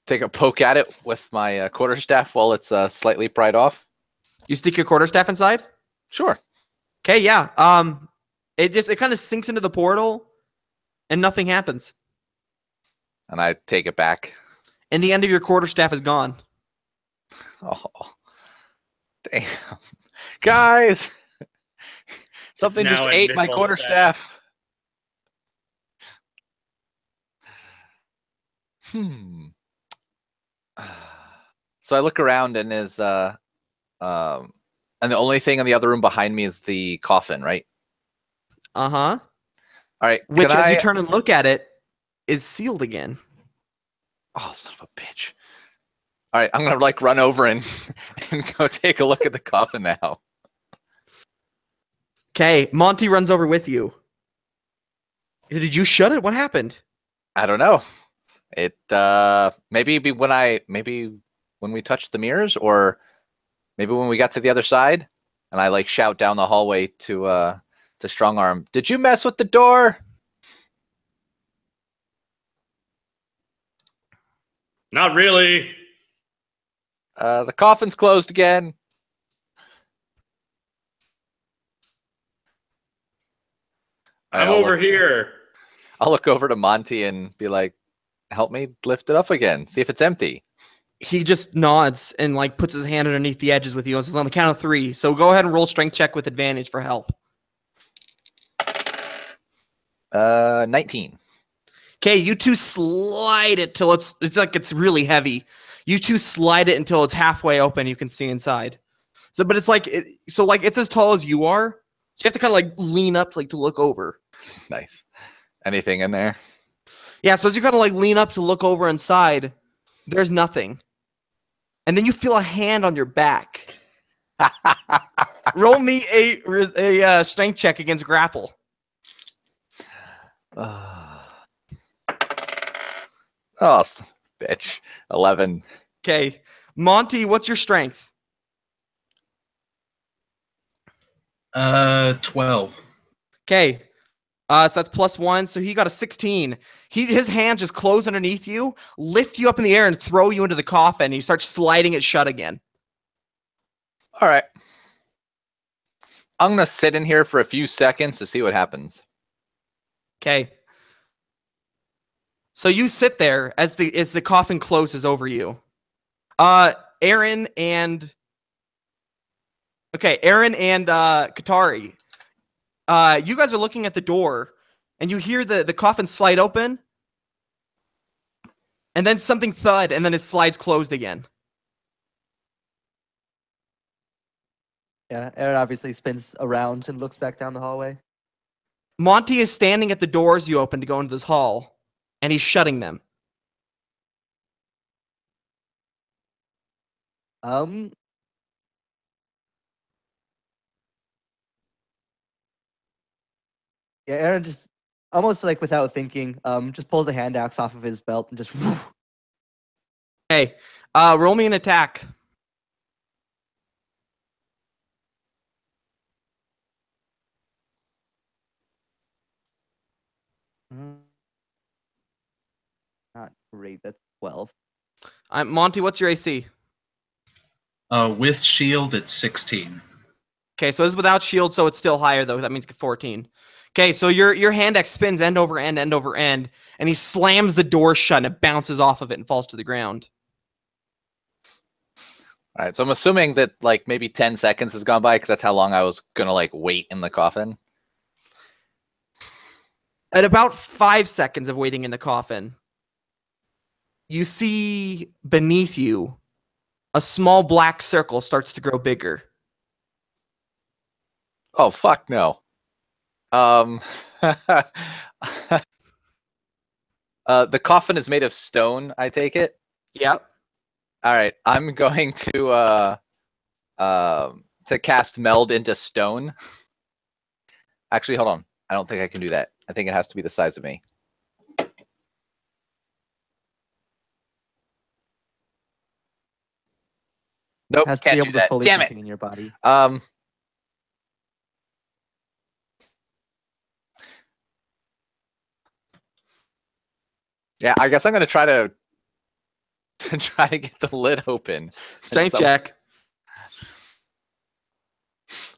take a poke at it with my quarterstaff while it's slightly pried off? You stick your quarterstaff inside? Sure. Okay, yeah. It kind of sinks into the portal and nothing happens. And I take it back. And the end of your quarterstaff is gone. Oh, damn. Guys! Something now just in ate my Mitchell's quarterstaff. So I look around and and the only thing in the other room behind me is the coffin, right? Uh-huh. All right. Which, can as I... you turn and look at it, is sealed again. Oh, son of a bitch. All right, I'm gonna like run over and go take a look at the coffin now. Okay, Monty runs over with you. Did you shut it? What happened? I don't know. It maybe when we touched the mirrors, or maybe when we got to the other side, and I like shout down the hallway to Strong Arm. Did you mess with the door? Not really. The coffin's closed again. All right, I'm over here. I'll look over to Monty and be like, help me lift it up again. See if it's empty. He just nods and like puts his hand underneath the edges with you. It's on the count of 3. So go ahead and roll strength check with advantage for help. 19. Okay, you two slide it till it's like it's really heavy. You two slide it until it's halfway open. You can see inside. So, but it's like it's as tall as you are. So you have to kind of like lean up like to look over. Nice. Anything in there? Yeah. So as you kind of like lean up to look over inside, there's nothing. And then you feel a hand on your back. Roll me a strength check against grapple. Oh, bitch. 11. Okay, Monty, what's your strength? 12. Okay, so that's +1. So he got a 16. His hands just close underneath you, lift you up in the air, and throw you into the coffin. And you start sliding it shut again. All right. I'm gonna sit in here for a few seconds to see what happens. Okay. So you sit there as the coffin closes over you. Aaron and Katari. You guys are looking at the door, and you hear the coffin slide open, and then something thud, and then it slides closed again. Yeah, Aaron obviously spins around and looks back down the hallway. Monty is standing at the doors you open to go into this hall, and he's shutting them. Yeah, Aaron just almost like without thinking, just pulls a hand axe off of his belt and just. Hey, roll me an attack. Not great. That's 12. Monty, what's your AC? With shield, it's 16. Okay, so this is without shield, so it's still higher though. That means 14. Okay, so your hand axe spins end over end, and he slams the door shut, and it bounces off of it and falls to the ground. All right, so I'm assuming that like maybe 10 seconds has gone by because that's how long I was gonna like wait in the coffin. At about 5 seconds of waiting in the coffin, you see beneath you a small black circle starts to grow bigger. Oh fuck no. The coffin is made of stone, I take it. Yep. All right, I'm going to cast meld into stone. Actually, hold on. I don't think I can do that. I think it has to be the size of me. Nope, Has to can't be do able to that. fully Damn it. contain your body. Yeah, I guess I'm gonna try to try to get the lid open. Strength check.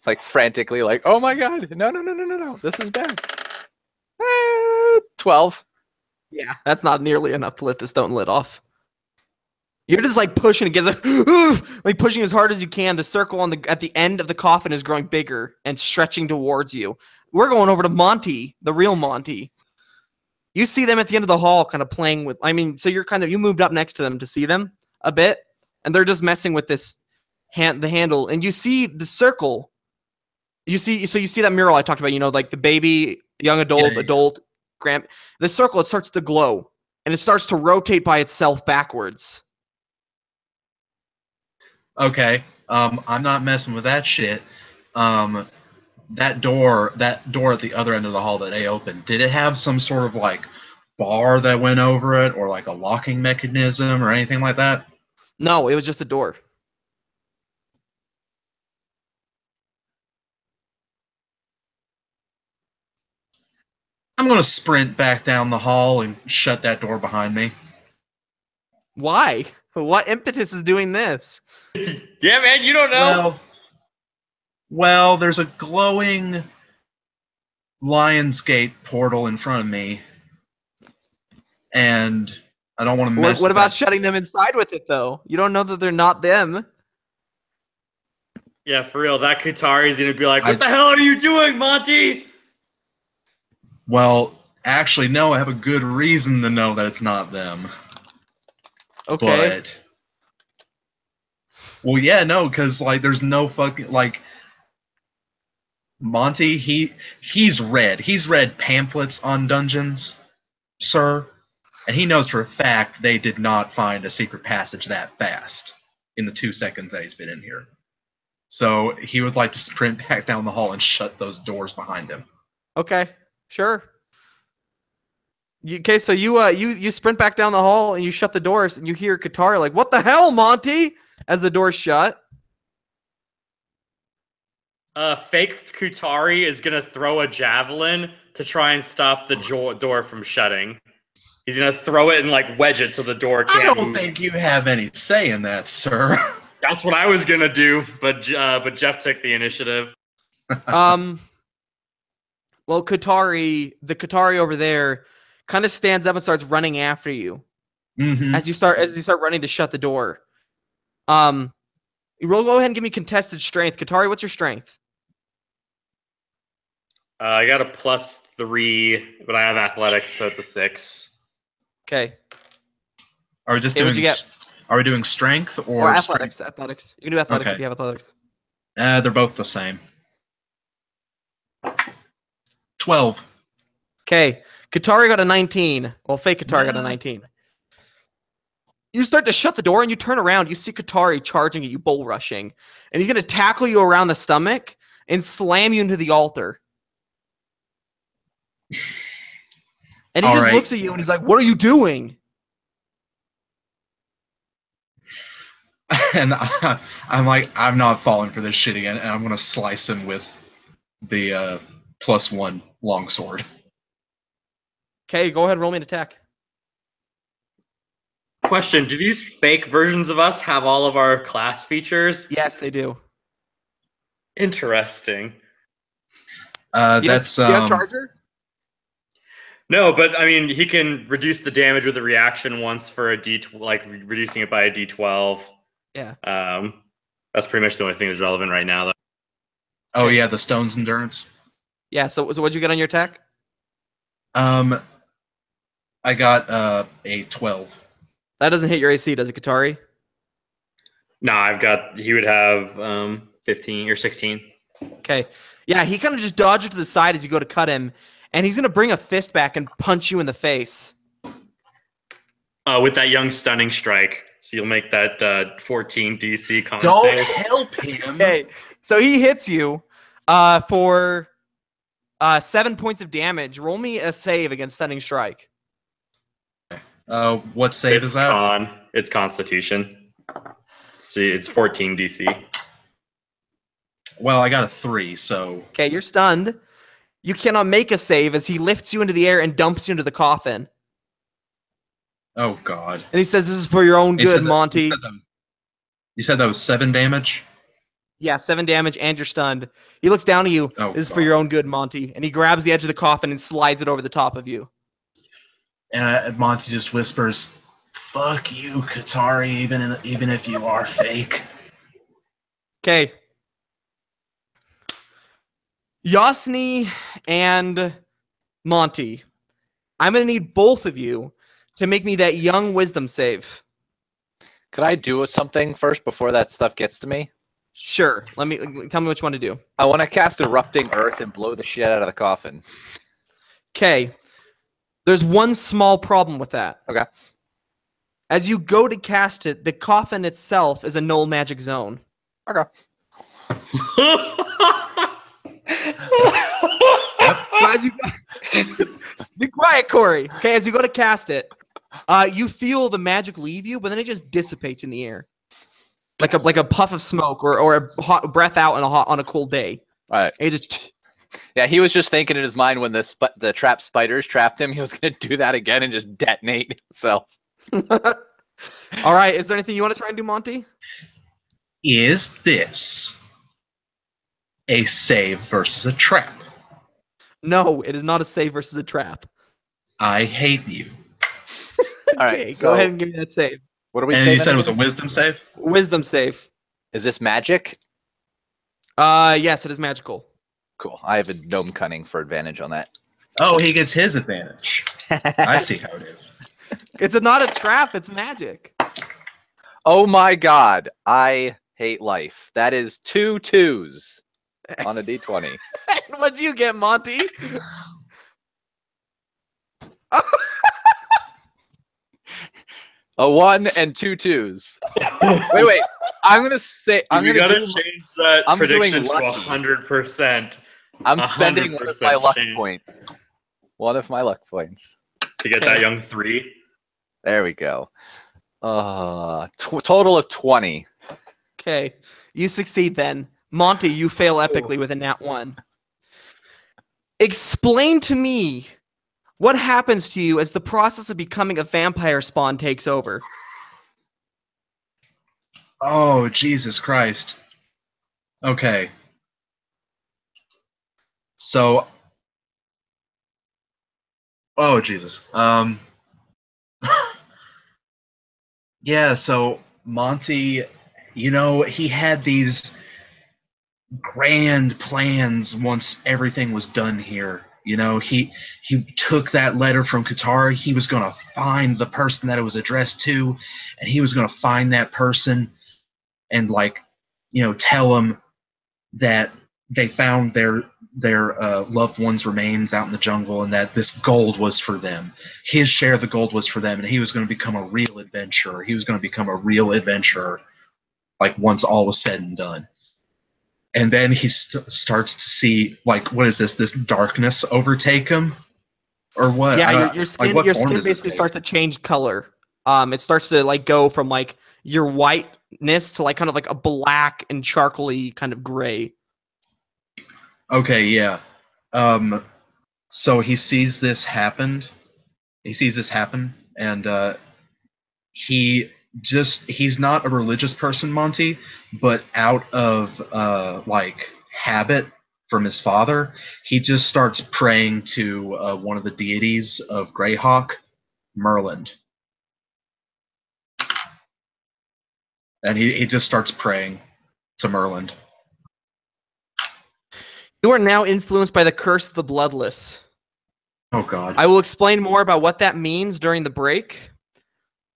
Like frantically, like, oh my god, no, this is bad. 12. Yeah, that's not nearly enough to lift the stone lid off. You're just like pushing against like pushing as hard as you can. The circle on the at the end of the coffin is growing bigger and stretching towards you. We're going over to Monty, the real Monty. You see them at the end of the hall kind of playing with, so you moved up next to them to see them a bit, and they're just messing with the handle, and you see the circle. You see that mural I talked about, like the baby, young adult, adult, grand. The circle, it starts to glow, and it starts to rotate by itself backwards. Okay. I'm not messing with that shit. That door at the other end of the hall that they opened, did it have some sort of like bar that went over it, or like a locking mechanism or anything like that? No, it was just a door. I'm gonna sprint back down the hall and shut that door behind me. Why? What impetus is doing this? Yeah, man, you don't know. Well, there's a glowing Lionsgate portal in front of me, and I don't want to mess. What about shutting them inside with it, though? You don't know that they're not them. Yeah, for real. That Qatari's gonna be like, "What the hell are you doing, Monty?" Well, actually, no. I have a good reason to know that it's not them. Okay. But, well, yeah, no, because like, there's no fucking like. Monty, he's read pamphlets on dungeons, sir, and he knows for a fact they did not find a secret passage that fast in the 2 seconds that he's been in here. So he would like to sprint back down the hall and shut those doors behind him. Okay, sure. Okay, so you sprint back down the hall and you shut the doors and you hear Katara like, "What the hell, Monty?" as the doors shut. Fake Qatari is gonna throw a javelin to try and stop the door from shutting. He's gonna throw it and like wedge it so the door can't I don't move. think you have any say in that, sir. That's what I was gonna do, but Jeff took the initiative. Well, the Qatari over there, kind of stands up and starts running after you. Mm-hmm. As you start running to shut the door. Go ahead and give me contested strength. Qatari, what's your strength? I got a +3, but I have athletics, so it's a 6. Okay. Are we just doing? What'd you get? Are we doing strength or athletics? Athletics. You can do athletics Okay. if you have athletics. They're both the same. 12. Okay. Qatari got a 19. Well, fake Qatari got a 19. You start to shut the door and you turn around. You see Qatari charging at you, bull rushing. And he's going to tackle you around the stomach and slam you into the altar. And he All just right. looks at you and he's like, "What are you doing?" And I'm like, I'm not falling for this shit again, and I'm gonna slice him with the +1 longsword. Okay, go ahead and roll me an attack. Question: do these fake versions of us have all of our class features? Yes, they do. Interesting. That's Do you have Charger? No, but I mean, he can reduce the damage with a reaction once for a like reducing it by a D12. Yeah. That's pretty much the only thing that's relevant right now, though. Oh Okay. yeah, the stone's endurance. Yeah, so what'd you get on your attack? I got a 12. That doesn't hit your AC, does it, Qatari? No, he would have 15 or 16. Okay. Yeah, he kind of just dodges to the side as you go to cut him, and he's going to bring a fist back and punch you in the face. With that young stunning strike. So you'll make that 14 DC con Don't save. help him. Okay, so he hits you for 7 points of damage. Roll me a save against stunning strike. What save is that? It's Constitution. See, it's 14 DC. Well, I got a 3, so Okay, you're stunned. You cannot make a save as he lifts you into the air and dumps you into the coffin. Oh God. And he says, "This is for your own You said good, that- Monty." You said that was 7 damage. Yeah, 7 damage, and you're stunned. He looks down at you. Oh, This is for God. your own good, Monty. And he grabs the edge of the coffin and slides it over the top of you. And Monty just whispers, "Fuck you, Katari, even if you are fake." Okay. Yasni and Monty, I'm going to need both of you to make me that young wisdom save. Could I do something first before that stuff gets to me? Sure. Tell me what you want to do. I want to cast Erupting Earth and blow the shit out of the coffin. Okay. There's one small problem with that. Okay. As you go to cast it, the coffin itself is a null magic zone. Okay. So as you be quiet, Corey. Okay, as you go to cast it, you feel the magic leave you, but then it just dissipates in the air, like a puff of smoke or a hot breath out on a cold day. All right. And it just Yeah, he was just thinking in his mind when the trapped spiders trapped him, he was going to do that again and just detonate himself. All right. Is there anything you want to try and do, Monty? Is this a save versus a trap? No, it is not a save versus a trap. I hate you. All right, Okay, so go ahead and give me that save. what are we And saying? you said it was a wisdom save? Wisdom save. Is this magic? Yes, it is magical. Cool. I have a gnome cunning for advantage on that. Oh, he gets his advantage. I see how it is. It's not a trap. It's magic. Oh my god, I hate life. That is 2 2s on a d20. What'd you get, Monty? A 1 and 2 2s. Wait. I'm gonna say I'm We gonna gotta do. change that I'm doing prediction to lucky. 100% I'm spending one of my 100% luck change. points. One of my luck points. to get that young 3. There we go. Total of 20. Okay, you succeed then. Monty, you fail epically with a nat 1. Explain to me what happens to you as the process of becoming a vampire spawn takes over. Oh, Jesus Christ. Okay. So, oh, Jesus. Yeah, so Monty, he had these grand plans once everything was done here. He took that letter from Katara. He was going to find the person that it was addressed to, and he was going to find that person and tell them that they found their loved one's remains out in the jungle and that this gold was for them. His share of the gold was for them, and he was going to become a real adventurer. He was going to become a real adventurer, once all was said and done. And then he starts to see, what is this darkness overtake him? Or what? Yeah, your skin what your form skin does it basically take? starts to change color. It starts to go from your whiteness to kind of a black and charcoaly kind of gray. Okay, yeah. So he sees this happen. And he's not a religious person, Monty, but out of habit from his father, he just starts praying to one of the deities of Greyhawk, Merlin. And he just starts praying to Merlin. You are now influenced by the curse of the bloodless. Oh God. I will explain more about what that means during the break.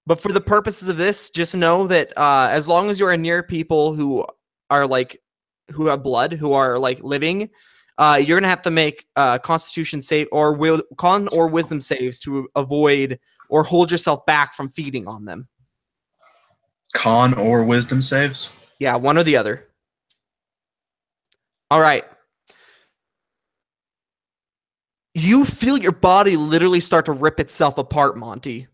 But for the purposes of this, just know that as long as you are near people who are who have blood, who are living, you're gonna have to make Constitution save or con or wisdom saves to avoid or hold yourself back from feeding on them. Con or wisdom saves? Yeah, one or the other. All right. You feel your body literally start to rip itself apart, Monty,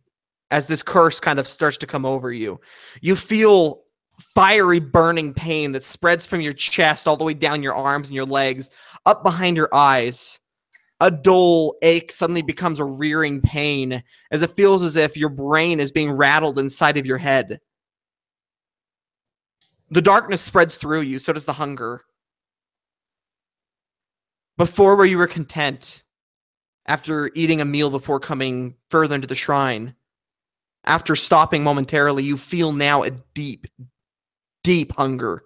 as this curse kind of starts to come over you. You feel fiery burning pain that spreads from your chest all the way down your arms and your legs, up behind your eyes. a dull ache suddenly becomes a rearing pain as it feels as if your brain is being rattled inside of your head. The darkness spreads through you, so does the hunger. Before, where you were content after eating a meal before coming further into the shrine, after stopping momentarily, you feel now a deep, deep hunger.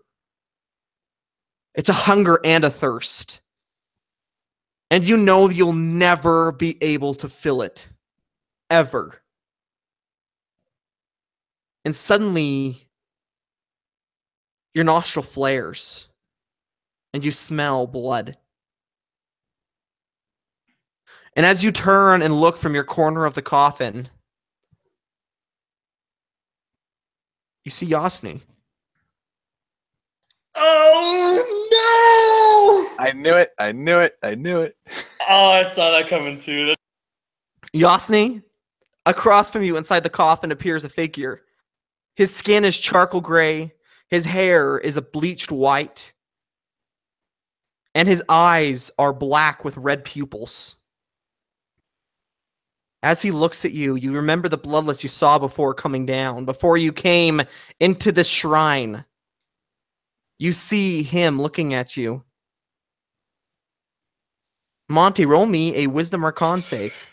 It's a hunger and a thirst. And you know you'll never be able to fill it. Ever. And suddenly, your nostril flares. And you smell blood. And as you turn and look from your corner of the coffin, you see Yasni. Oh no! I knew it. I knew it. I knew it. Oh, I saw that coming too. Yasni, across from you inside the coffin appears a figure. His skin is charcoal gray. His hair is a bleached white. And his eyes are black with red pupils. As he looks at you, you remember the bloodless you saw before coming down, before you came into this shrine. You see him looking at you. Monty, roll me a wisdom or con save.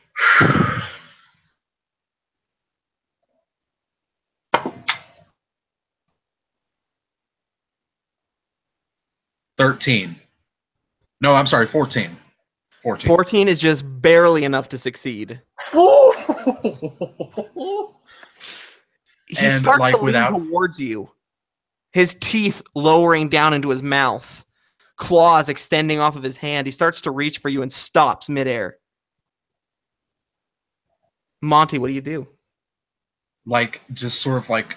13. No, I'm sorry, 14. 14. 14 is just barely enough to succeed. He And, starts like, to lean without- towards you, his teeth lowering down into his mouth, claws extending off of his hand. He starts to reach for you and stops midair. Monty, what do you do? Like, just sort of like,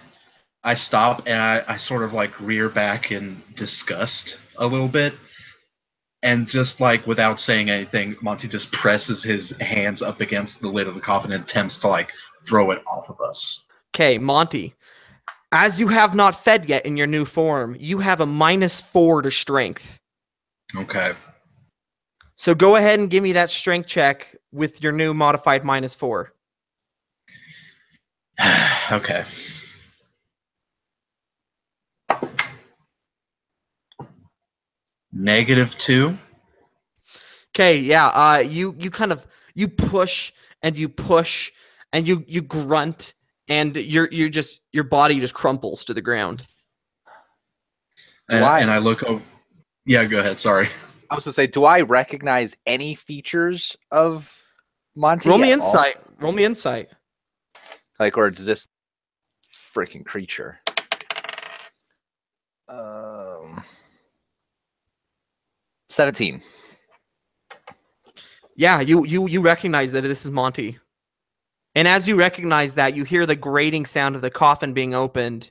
I stop and I sort of like rear back in disgust a little bit. And just like without saying anything, Monty just presses his hands up against the lid of the coffin and attempts to like throw it off of us. Okay, Monty. As you have not fed yet in your new form, you have a -4 to strength. Okay. So go ahead and give me that strength check with your new modified -4. Okay. -2. Okay, yeah. You kind of you push and you push and you grunt and your body just crumples to the ground. And, I- and I look over. Yeah, go ahead. Sorry. I was to say, do I recognize any features of Monty? Roll me at all? insight. Roll me insight. Like, or is this freaking creature? 17. Yeah, you recognize that this is Monty. And as you recognize that, you hear the grating sound of the coffin being opened.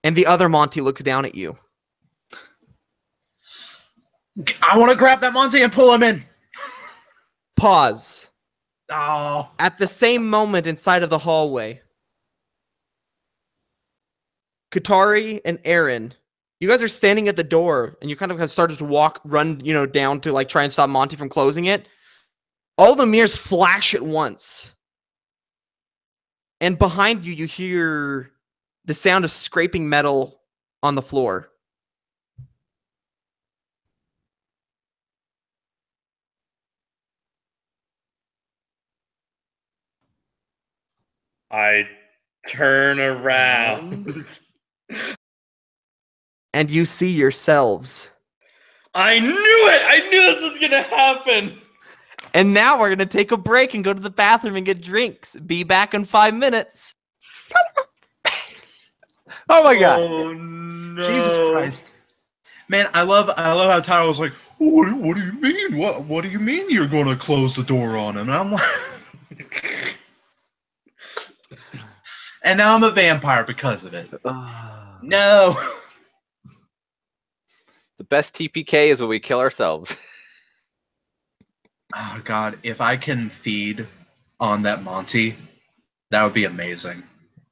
And the other Monty looks down at you. I want to grab that Monty and pull him in. Pause. Oh. At the same moment inside of the hallway, Katari and Aaron, you guys are standing at the door and you kind of have started to run, down to like try and stop Monty from closing it. All the mirrors flash at once. And behind you, you hear the sound of scraping metal on the floor. I turn around. And you see yourselves. I knew it! I knew this was gonna happen! And now we're going to take a break and go to the bathroom and get drinks. Be back in 5 minutes. Oh my god! Oh no! Jesus Christ. Man, I love how Tyler was like, what do you mean? What do you mean you're going to close the door on him? And I'm like, and now I'm a vampire because of it. No. The best TPK is when we kill ourselves. Oh God, if I can feed on that Monty, that would be amazing.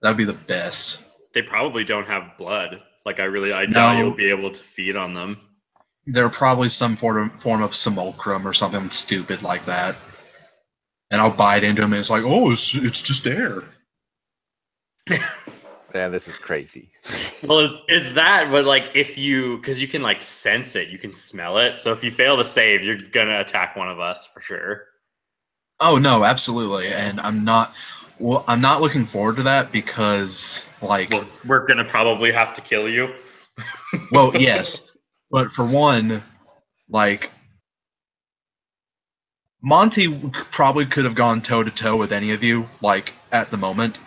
That would be the best. They probably don't have blood. Like I doubt No. you'll be able to feed on them. They're probably some form of simulacrum or something stupid like that. And I'll bite into them and it's like, oh, it's just air. Yeah, this is crazy. Well, it's that, but like because you can like sense it, you can smell it. So if you fail to save, you're gonna attack one of us for sure. Oh no, absolutely. And I'm not looking forward to that because like Well, we're gonna probably have to kill you. well, yes. But for one, like Monty probably could have gone toe to toe with any of you, like at the moment.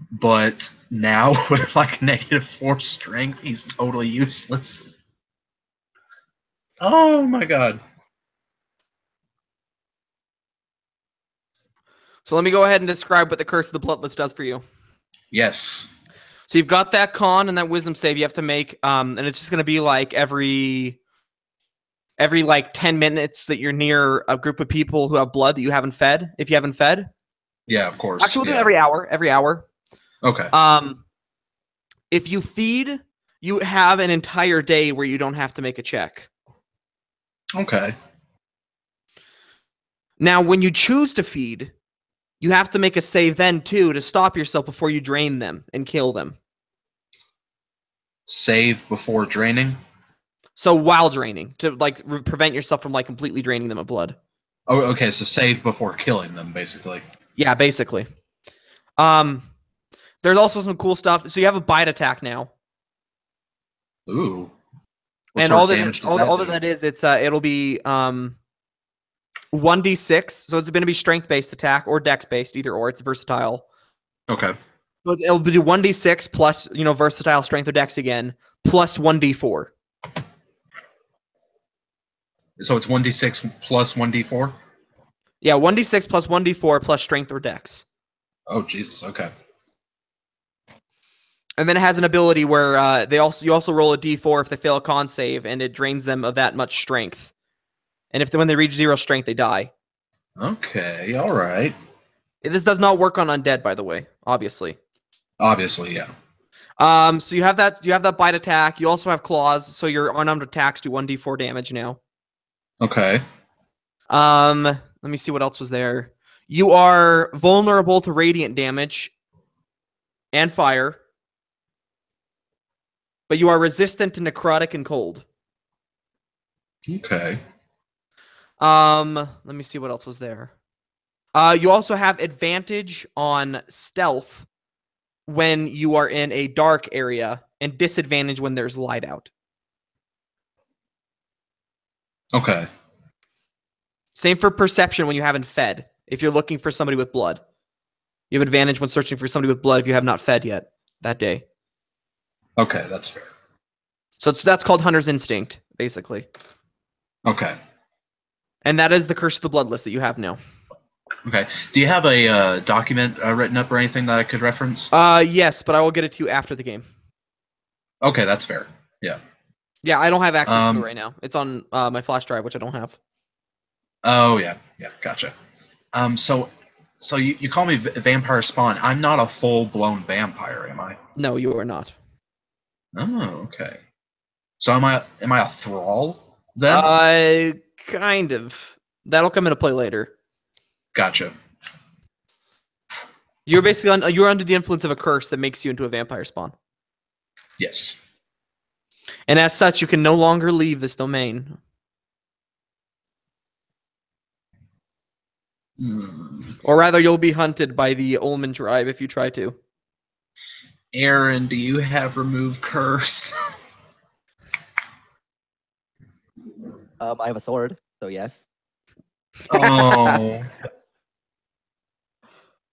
But now with like -4 strength, he's totally useless. Oh my god. So let me go ahead and describe what the Curse of the Bloodless does for you. Yes. So you've got that con and that wisdom save you have to make, and it's just going to be like every like 10 minutes that you're near a group of people who have blood that you haven't fed, if you haven't fed. Yeah, of course. Actually, we'll do yeah. it every hour. Okay. If you feed, you have an entire day where you don't have to make a check. Okay. Now, when you choose to feed, you have to make a save then too to stop yourself before you drain them and kill them. Save before draining? So while draining, to like prevent yourself from like completely draining them of blood. Oh, okay, so save before killing them, basically. Yeah, basically. There's also some cool stuff. So you have a bite attack now. Ooh. What And sort all of that damage does all do? that is, it'll be 1d6. So it's going to be strength based attack or dex based, either or. It's versatile. Okay. So it'll do 1d6 plus versatile strength or dex again, plus 1d4. So it's 1d6 plus 1d4? Yeah, 1d6 plus 1d4 plus strength or dex. Oh, Jesus, okay. And then it has an ability where you also roll a d4 if they fail a con save, and it drains them of that much strength. And when they reach 0 strength, they die. Okay, alright. This does not work on undead, by the way, obviously. Obviously, yeah. So you have that bite attack. You also have claws, so your unarmed attacks do 1d4 damage now. Okay. Let me see what else was there. You are vulnerable to radiant damage and fire, but you are resistant to necrotic and cold. Okay. Let me see what else was there. You also have advantage on stealth when you are in a dark area, and disadvantage when there's light out. Okay. Same for perception when you haven't fed. If you're looking for somebody with blood, you have advantage when searching for somebody with blood if you have not fed yet that day. Okay, that's fair. So that's called Hunter's Instinct, basically. Okay. And that is the Curse of the Bloodless that you have now. Okay. Do you have a document written up or anything that I could reference? Yes, but I will get it to you after the game. Okay, that's fair. Yeah. Yeah, I don't have access to it right now. It's on my flash drive, which I don't have. Oh, yeah. Yeah, gotcha. So you call me Vampire Spawn. I'm not a full-blown vampire, am I? No, you are not. Oh, okay. So am I a thrall then? Kind of. That'll come into play later. Gotcha. You're basically you're under the influence of a curse that makes you into a vampire spawn. Yes. And as such, you can no longer leave this domain. Or rather, you'll be hunted by the Ullman tribe if you try to. Aaron, do you have remove curse? I have a sword, so yes. Oh.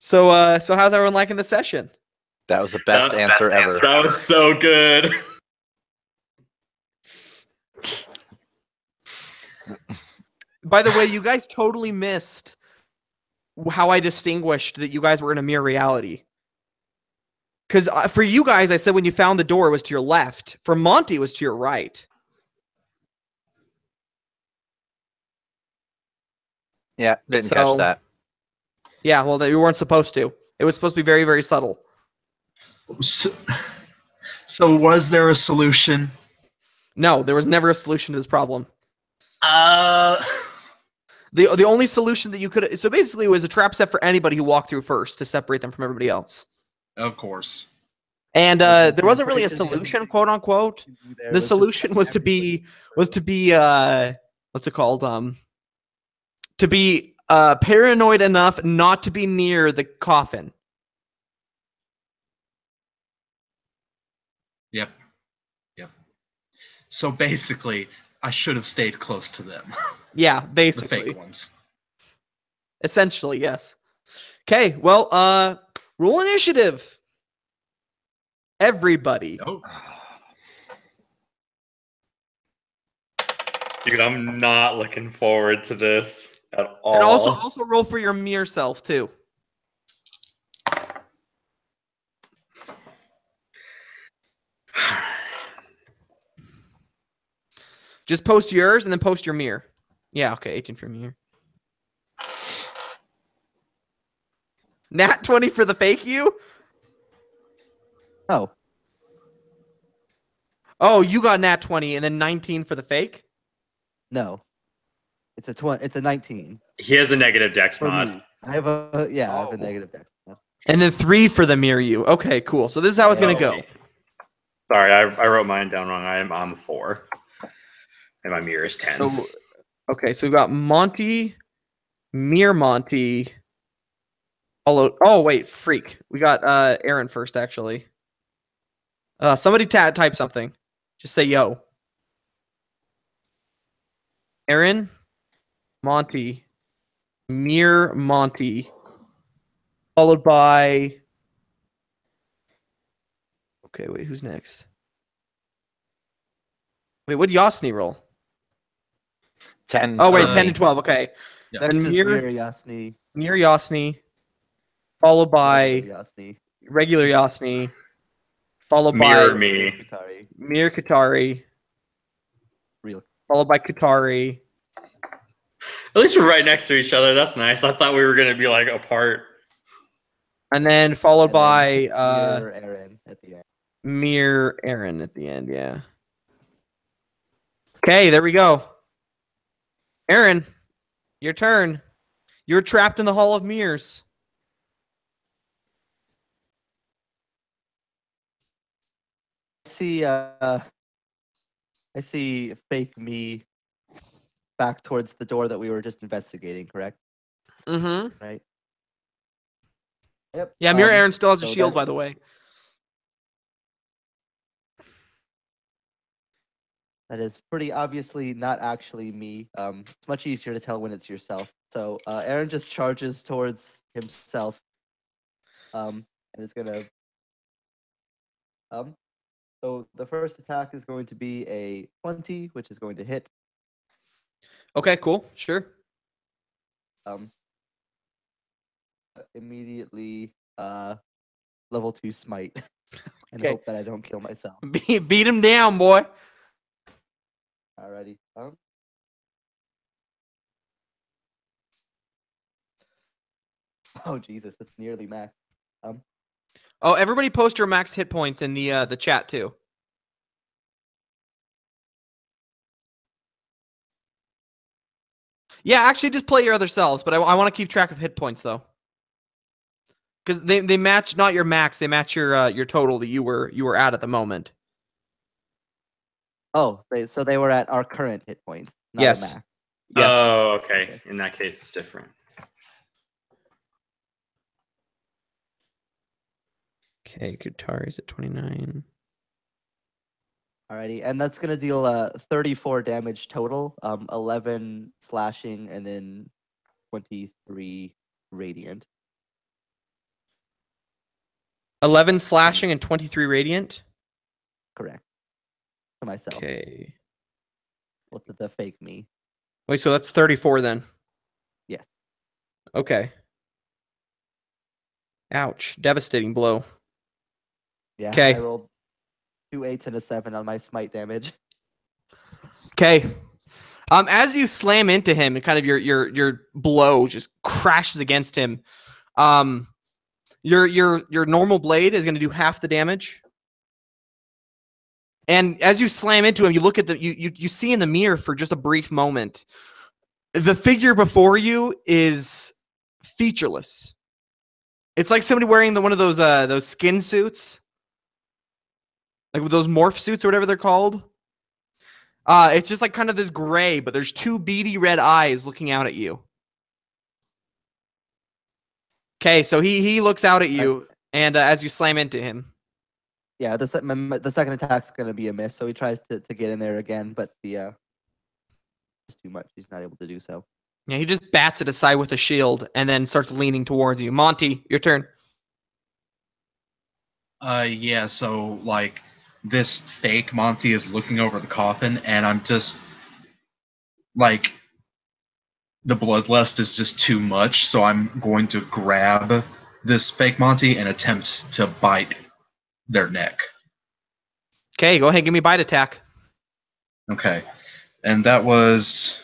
So how's everyone liking the session? That was the best answer ever. That was so good. By the way, you guys totally missed how I distinguished that you guys were in a mere reality. Because for you guys, I said when you found the door, it was to your left. For Monty, it was to your right. Yeah, didn't catch that. Yeah, well, you weren't supposed to. It was supposed to be very, very subtle. So was there a solution? No, there was never a solution to this problem. Uh, The only solution that you could so basically it was a trap set for anybody who walked through first to separate them from everybody else. of course. And Like, there wasn't really a separation solution, is- quote unquote. There The was just solution was to everybody be what's it called? To be paranoid enough not to be near the coffin. Yep. So basically, I should have stayed close to them. Yeah, The basically. fake ones. Essentially, yes. Okay, well, roll initiative. Everybody. Oh, Dude, I'm not looking forward to this at all. And also roll for your mere self too. Just post yours and then post your mirror. Yeah, okay, 18 for mirror. Nat 20 for the fake you? Oh, Oh, you got nat 20 and then 19 for the fake? no. It's a 20. It's a 19 He has a negative dex for mod. me. I have a I have Oh. a negative dex. And then 3 for the mirror you. Okay, cool. So this is how it's going to go. Sorry, I wrote mine down wrong. I'm on 4. And my mirror is 10. So, okay, so we've got Monty, Mere Monty. Oh, wait, freak. We got Aaron first, actually. Somebody type something. Just say yo. Aaron, Monty, Mere Monty, followed by. Okay, wait, who's next? Wait, what did Yasni roll? 10. Oh, wait, Uh, 10 and 12. Okay. Yeah. Next And is Mir- Mir Yasni. Mere Yasni, followed by Yasni. regular Yasni, followed Mirror by me. Katari. Mir Katari, Real. followed by Katari. At least we're right next to each other. That's nice. I thought we were going to be like apart. And then followed And by then Mir Aaron at the end. Mere Aaron at the end, yeah. Okay, there we go. Aaron, your turn. You're trapped in the Hall of Mirrors. I see fake me back towards the door that we were just investigating, correct? Mm-hmm. Right? Yep. Yeah, Mere Aaron still has a so shield, that- by the way. That is pretty obviously not actually me. It's much easier to tell when it's yourself. So Aaron just charges towards himself. And it's gonna. So the first attack is going to be a 20, which is going to hit. Okay, cool. Sure. Immediately level 2 smite. And Okay. hope that I don't kill myself. Beat him down, boy. Alrighty. Oh Jesus, that's nearly max. Oh, everybody post your max hit points in the chat too. Yeah, actually, just play your other selves, but I want to keep track of hit points though, because they match not your max, they match your total that you were at the moment. Oh, so they were at our current hit points, not Yes. a max. Yes. Oh, okay. In that case, it's different. Okay, Katari's at 29. Alrighty, and that's gonna deal 34 damage total, 11 slashing, and then 23 radiant. 11 slashing and 23 radiant. Correct. To myself. Okay. With the fake me. Wait, so that's 34 then? Yes. Okay. Ouch. Devastating blow. Yeah. 'Kay. I rolled 2 8s and a 7 on my smite damage. Okay. As you slam into him and kind of your blow just crashes against him, your normal blade is going to do half the damage. And as you slam into him, you look at you see in the mirror for just a brief moment. The figure before you is featureless. It's like somebody wearing one of those skin suits, like with those morph suits or whatever they're called. It's just like kind of this gray, but there's two beady red eyes looking out at you. Okay, so he looks out at you, and as you slam into him. Yeah, the second attack's gonna be a miss, so he tries to get in there again, but it's too much. He's not able to do so. Yeah, he just bats it aside with a shield and then starts leaning towards you. Monty, your turn. Yeah, so like this fake Monty is looking over the coffin, and I'm just like the bloodlust is just too much, so I'm going to grab this fake Monty and attempt to bite their neck. Okay, go ahead, give me a bite attack. Okay, and that was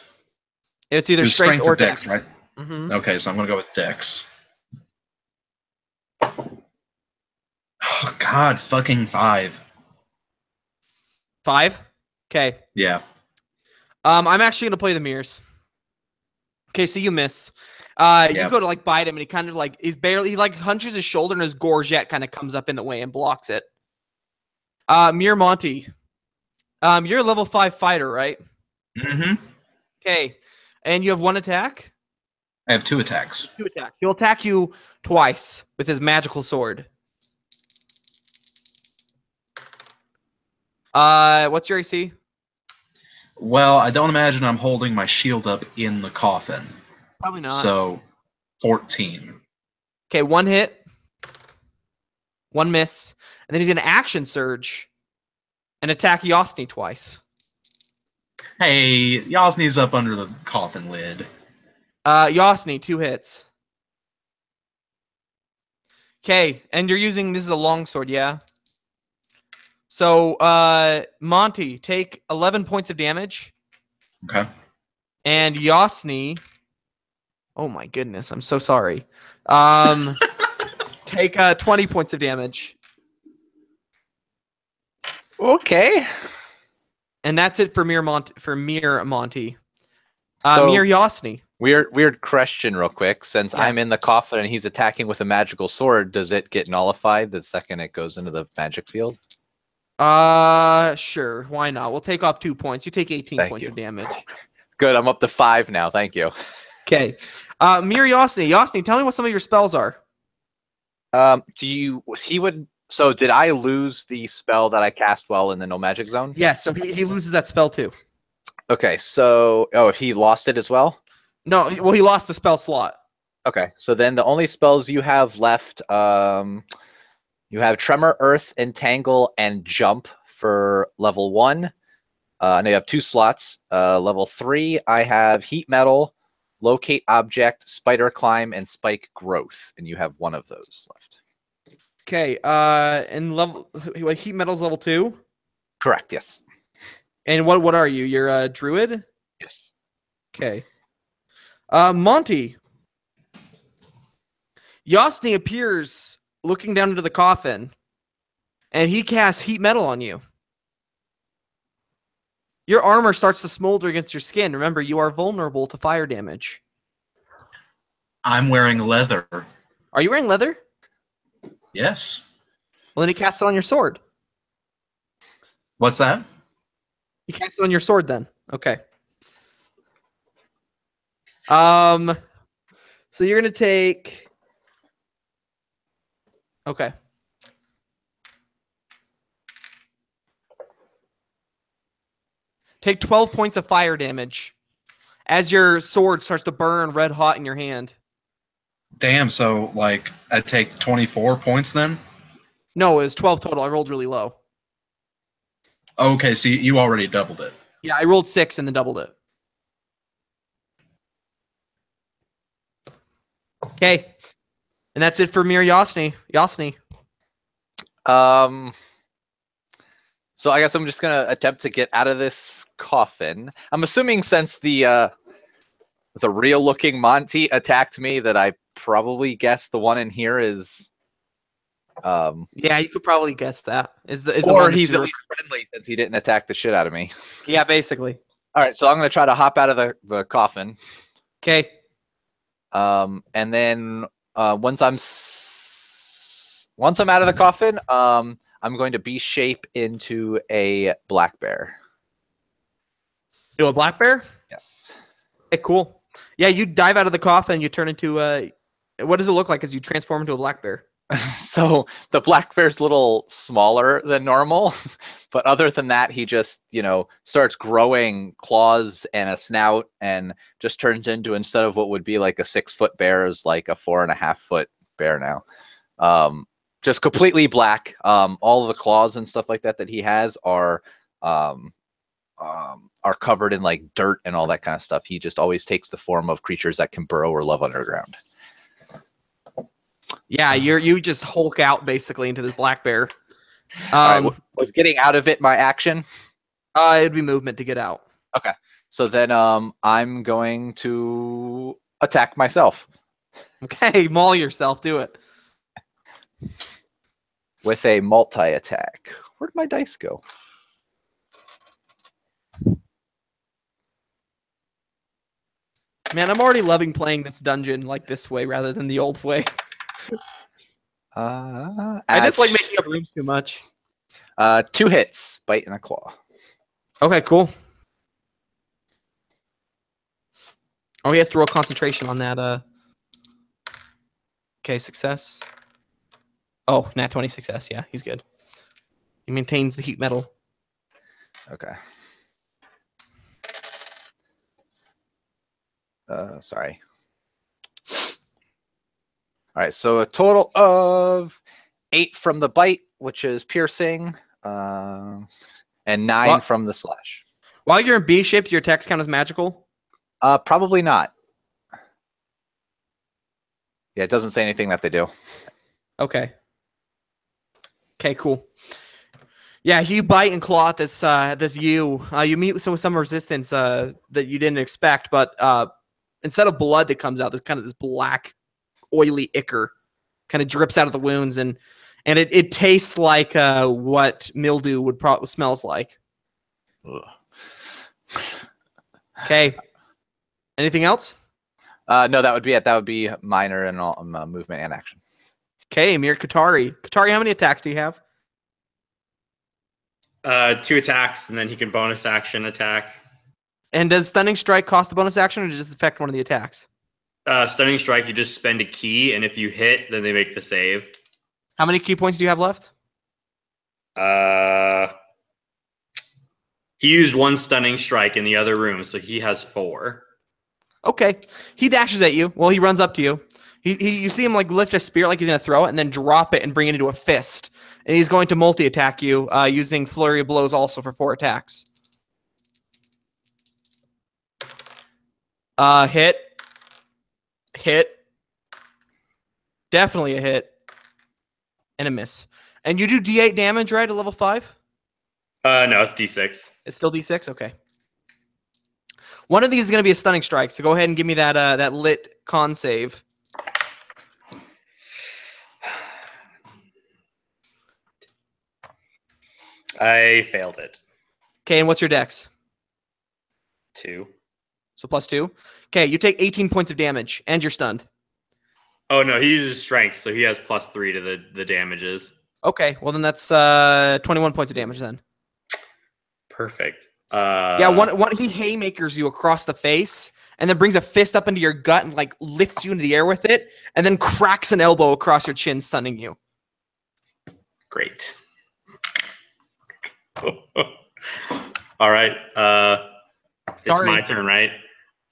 It's either strength or dex, right? Mm-hmm. Okay, so I'm gonna go with dex. Oh God, fucking 5. 5? Okay. Yeah. I'm actually gonna play the mirrors. Okay, so you miss. You go to like bite him, and he kind of like he like hunches his shoulder, and his gorget kind of comes up in the way and blocks it. Mirror Monty. You're a level 5 fighter, right? Mm-hmm. Okay. And you have 1 attack? I have 2 attacks. 2 attacks. He'll attack you twice with his magical sword. What's your AC? Well, I don't imagine I'm holding my shield up in the coffin. Probably not. So, 14. Okay, 1 hit. 1 miss. And then he's going to action surge and attack Yosni twice. Hey, Yosni's up under the coffin lid. Yosni, 2 hits. Okay, and you're using, this is a longsword, yeah? So, Monty, take 11 points of damage. Okay. And Yosni, oh my goodness, I'm so sorry. Take 20 points of damage. Okay. And that's it for Mir Monty. So- Mir Yosni. Weird question real quick. Since Yeah. I'm in the coffin and he's attacking with a magical sword, does it get nullified the second it goes into the magic field? Sure. Why not? We'll take off 2 points. You take 18 Thank points you. of damage. Good, I'm up to 5 now. Thank you. Okay. Mir Yosni. Yosni, tell me what some of your spells are. So did I lose the spell that I cast while in the no magic zone? Yes, so he loses that spell too. Okay, so he lost it as well? No, well, he lost the spell slot. Okay, so then the only spells you have left, you have Tremor, Earth, Entangle, and Jump for level 1. And you have 2 slots. Level 3, I have Heat Metal, Locate Object, Spider Climb, and Spike Growth, and you have 1 of those left. Okay, and heat metal's level 2. Correct, yes. And what are you? You're a druid? Yes. Okay. Monty. Yosni appears looking down into the coffin, and he casts heat metal on you. Your armor starts to smolder against your skin. Remember, you are vulnerable to fire damage. I'm wearing leather. Are you wearing leather? Yes. Well, then he casts it on your sword. What's that? He casts it on your sword then. Okay. So you're going to take... Okay. Take 12 points of fire damage as your sword starts to burn red hot in your hand. Damn, so like I take 24 points then? No, it was 12 total. I rolled really low. Okay, so you already doubled it. Yeah, I rolled 6 and then doubled it. Okay. And that's it for Mir Yosni. So I guess I'm just gonna attempt to get out of this coffin. I'm assuming since the real-looking Monty attacked me, that I probably guess the one in here is Yeah, you could probably guess that. Is the Or one that's he's at your- least friendly since he didn't attack the shit out of me. Yeah, basically. All right, so I'm gonna try to hop out of the coffin. Okay. And then once I'm out of the coffin, I'm going to B-shape into a black bear. Do a black bear? Yes. Okay, cool. Yeah, you dive out of the coffin. You turn into what does it look like as you transform into a black bear? So the black bear's a little smaller than normal, but other than that, he just, starts growing claws and a snout and just turns into, instead of what would be like a 6-foot bear, is like a 4.5-foot bear now. Just completely black. All of the claws and stuff like that he has are covered in like dirt and all that kind of stuff. He just always takes the form of creatures that can burrow or live underground. Yeah, you just Hulk out basically into this black bear. All right, was getting out of it my action? It'd be movement to get out. Okay, so then I'm going to attack myself Okay, maul yourself. Do it. with a multi-attack. Where'd my dice go? Man, I'm already loving playing this dungeon like this way rather than the old way. I just like making up rooms too much. 2 hits, bite and a claw. Okay, cool. Oh, he has to roll concentration on that. Okay, success. Oh, nat 20 success. Yeah, he's good. He maintains the heat metal. Okay. Sorry. All right, so a total of 8 from the bite, which is piercing, and 9 from the slash. While you're in B shape, do your attacks count as magical? Probably not. Yeah, it doesn't say anything that they do. Okay. Okay, cool. Yeah, you bite and claw at this you meet with some resistance that you didn't expect, but instead of blood that comes out, there's kind of this black, oily ichor kind of drips out of the wounds, and it tastes like what mildew would probably smells like. Ugh. Okay. Anything else? No, that would be it. That would be minor and all movement and action. Okay, Mir Katari. Katari, how many attacks do you have? 2 attacks, and then he can bonus action attack. And does Stunning Strike cost a bonus action, or does it just affect one of the attacks? Stunning Strike, you just spend a key, and if you hit, then they make the save. How many key points do you have left? He used 1 Stunning Strike in the other room, so he has 4. Okay. He dashes at you. Well, he runs up to you. You see him like lift a spear like he's going to throw it and then drop it and bring it into a fist. And he's going to multi-attack you using Flurry of Blows also for 4 attacks. Hit. Hit. Definitely a hit. And a miss. And you do D8 damage, right, at level 5? No, it's D6. It's still D6? Okay. One of these is going to be a Stunning Strike, so go ahead and give me that lit con save. I failed it. Okay, and what's your dex? 2. So +2. Okay, you take 18 points of damage, and you're stunned. Oh no, he uses strength, so he has +3 to the damages. Okay, well then that's 21 points of damage then. Perfect. Yeah, one he haymakers you across the face, and then brings a fist up into your gut and like lifts you into the air with it, and then cracks an elbow across your chin, stunning you. Great. All right. It's my turn, right?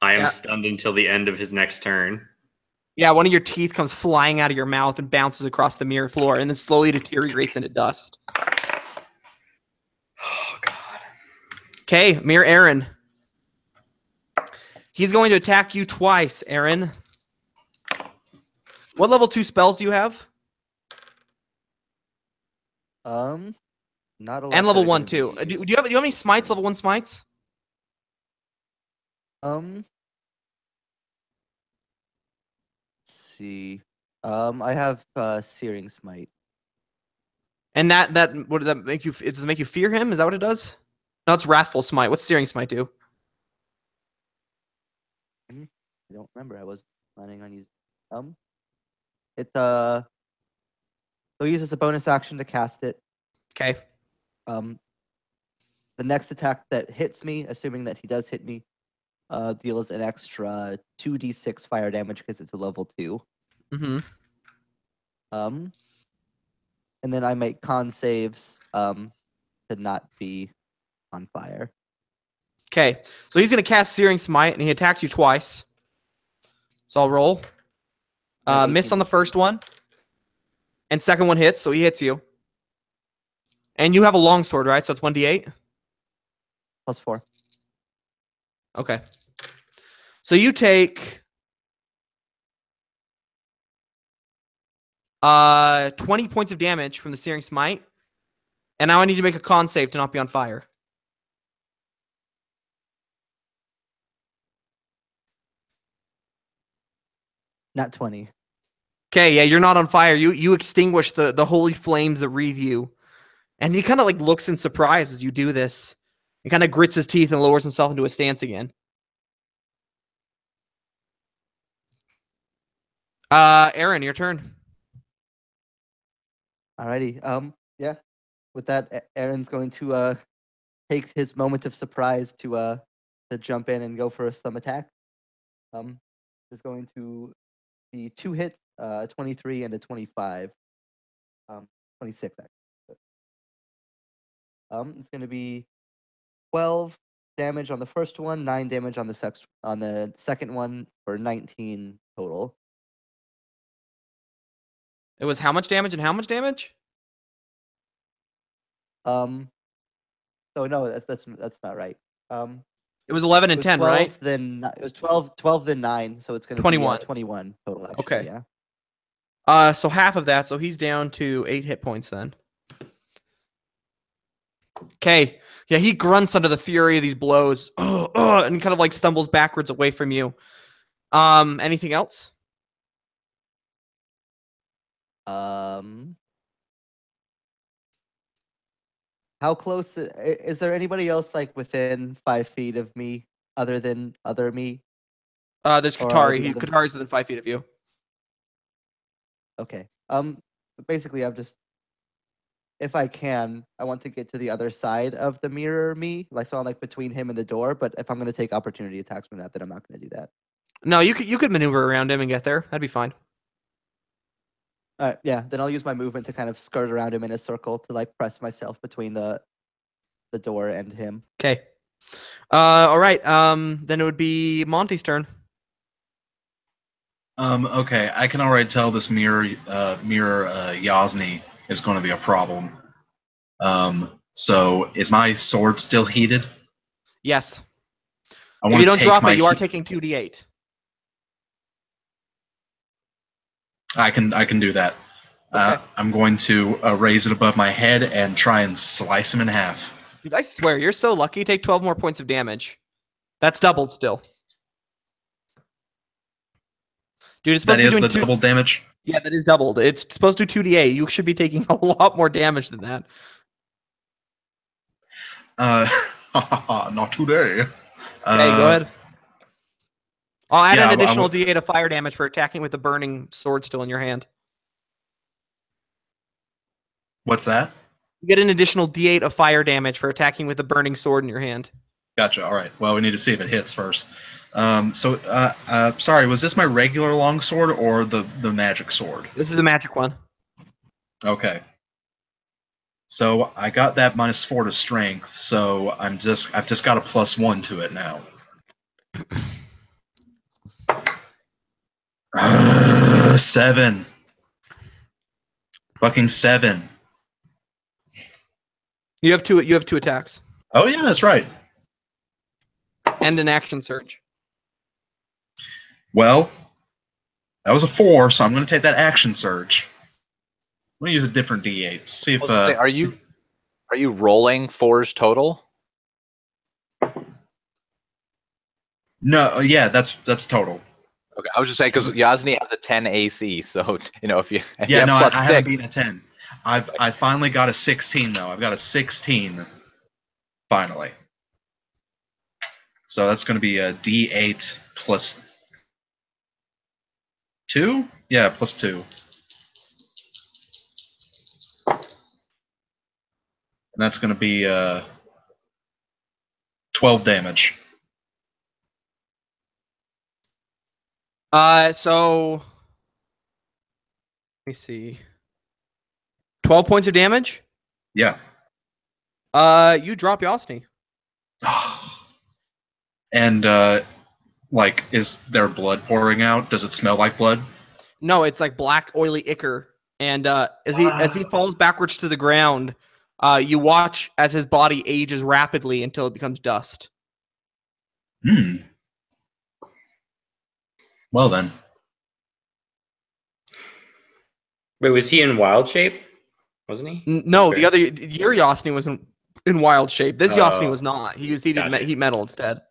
I am stunned until the end of his next turn. Yeah, one of your teeth comes flying out of your mouth and bounces across the mirror floor, and then slowly deteriorates into dust. Oh God. Okay, Mir Aaron. He's going to attack you twice, Aaron. What level 2 spells do you have? Not a lot. And level that are 1 gonna too. be- Do you have any smites? Level 1 smites? Let's see. I have Searing Smite. And that what does that make you? Does it make you fear him? Is that what it does? No, it's Wrathful Smite. What's Searing Smite do? I don't remember. I was planning on using. It so he uses a bonus action to cast it. Okay. The next attack that hits me, assuming that he does hit me, deals an extra 2d6 fire damage because it's a level 2. Mm-hmm. And then I make con saves to not be on fire. Okay. So he's gonna cast Searing Smite, and he attacks you twice. So I'll roll. Miss 18. on the first one, and second one hits, so he hits you. And you have a longsword, right? So it's 1d8. Plus 4. Okay. So you take 20 points of damage from the Searing Smite, and now I need to make a con save to not be on fire. Not 20. Okay, yeah, you're not on fire. You extinguish the holy flames that wreathe you. And he kind of like looks in surprise as you do this. He kind of grits his teeth and lowers himself into a stance again. Aaron, your turn. Alrighty. Yeah. With that, Aaron's going to take his moment of surprise to jump in and go for some attack. There's going to be 2 hits, 23 and a 25. 26 actually. It's going to be 12 damage on the first one, 9 damage on the second one for 19 total. It was how much damage and how much damage? So no, that's not right. It was 11 It and was 10, 12, right? then it was 12 then 9, so it's going to 21. be 21 total actually, Okay. yeah. So half of that, so he's down to 8 hit points then. Okay. Yeah, he grunts under the fury of these blows, and kind of like stumbles backwards away from you. Anything else? How close is there anybody else like within 5 feet of me other than other me? There's Or are Katari. the others- Katari's within 5 feet of you. Okay. Basically I'm just, if I can, I want to get to the other side of the mirror me, like so I'm like between him and the door, but if I'm going to take opportunity attacks from that, then I'm not going to do that. No, you could maneuver around him and get there. That'd be fine. All right, yeah, then I'll use my movement to kind of skirt around him in a circle to like press myself between the door and him. Okay. All right. Then it would be Monty's turn. Okay, I can already tell this mirror Yasni is going to be a problem. So is my sword still heated? Yes. I If want you to don't take drop my it, you are he- taking 2d8. I can do that. Okay. I'm going to raise it above my head and try and slice him in half. Dude, I swear, you're so lucky. Take 12 more points of damage. That's doubled still. Dude, it's supposed That to be is doing the double damage. Yeah, that is doubled. It's supposed to do 2d8. You should be taking a lot more damage than that. Not today. Okay, go ahead. I'll add yeah, an additional d8 of fire damage for attacking with the burning sword still in your hand. What's that? You get an additional d8 of fire damage for attacking with the burning sword in your hand. Gotcha. All right. Well, we need to see if it hits first. Sorry, was this my regular longsword or the magic sword? This is the magic one. Okay. So I got that -4 to strength, so I've just got a +1 to it now. 7. Fucking 7. You have two attacks Oh yeah, that's right. and an action surge. Well, that was a 4, so I'm going to take that action surge. I'm going to use a different D8. See if Are you rolling 4s total? No, yeah, that's total. Okay, I was just saying because Yasni has a 10 AC, so if you Yeah, have no, I plus haven't 6, beaten a 10. I finally got a 16 though. I've got a 16 finally. So that's going to be a D8 plus 2? Yeah, plus 2. And that's going to be 12 damage. So let me see. 12 points of damage. Yeah. You drop Yosny. And like, is there blood pouring out? Does it smell like blood? No, it's like black, oily ichor. And as he falls backwards to the ground, you watch as his body ages rapidly until it becomes dust. Hmm. Well then. Wait, was he in wild shape? Wasn't he? No, Okay. the other your Yosny was in wild shape. This Yosny was not. He used heated Gotcha. heat metal instead.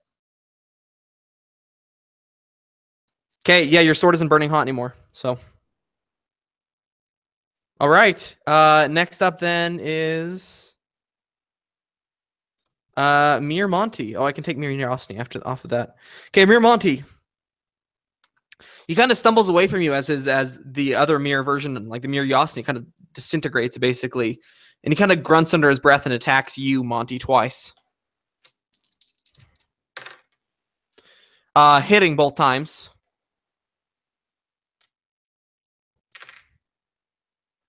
Okay, yeah, your sword isn't burning hot anymore. So, all right. Next up then is Mir Monty. Oh, I can take Mir Yosny off of that. Okay, Mir Monty. He kind of stumbles away from you as the other Mir version, like the Mir Yosny, kind of disintegrates basically, and he kind of grunts under his breath and attacks you, Monty, twice. Hitting both times.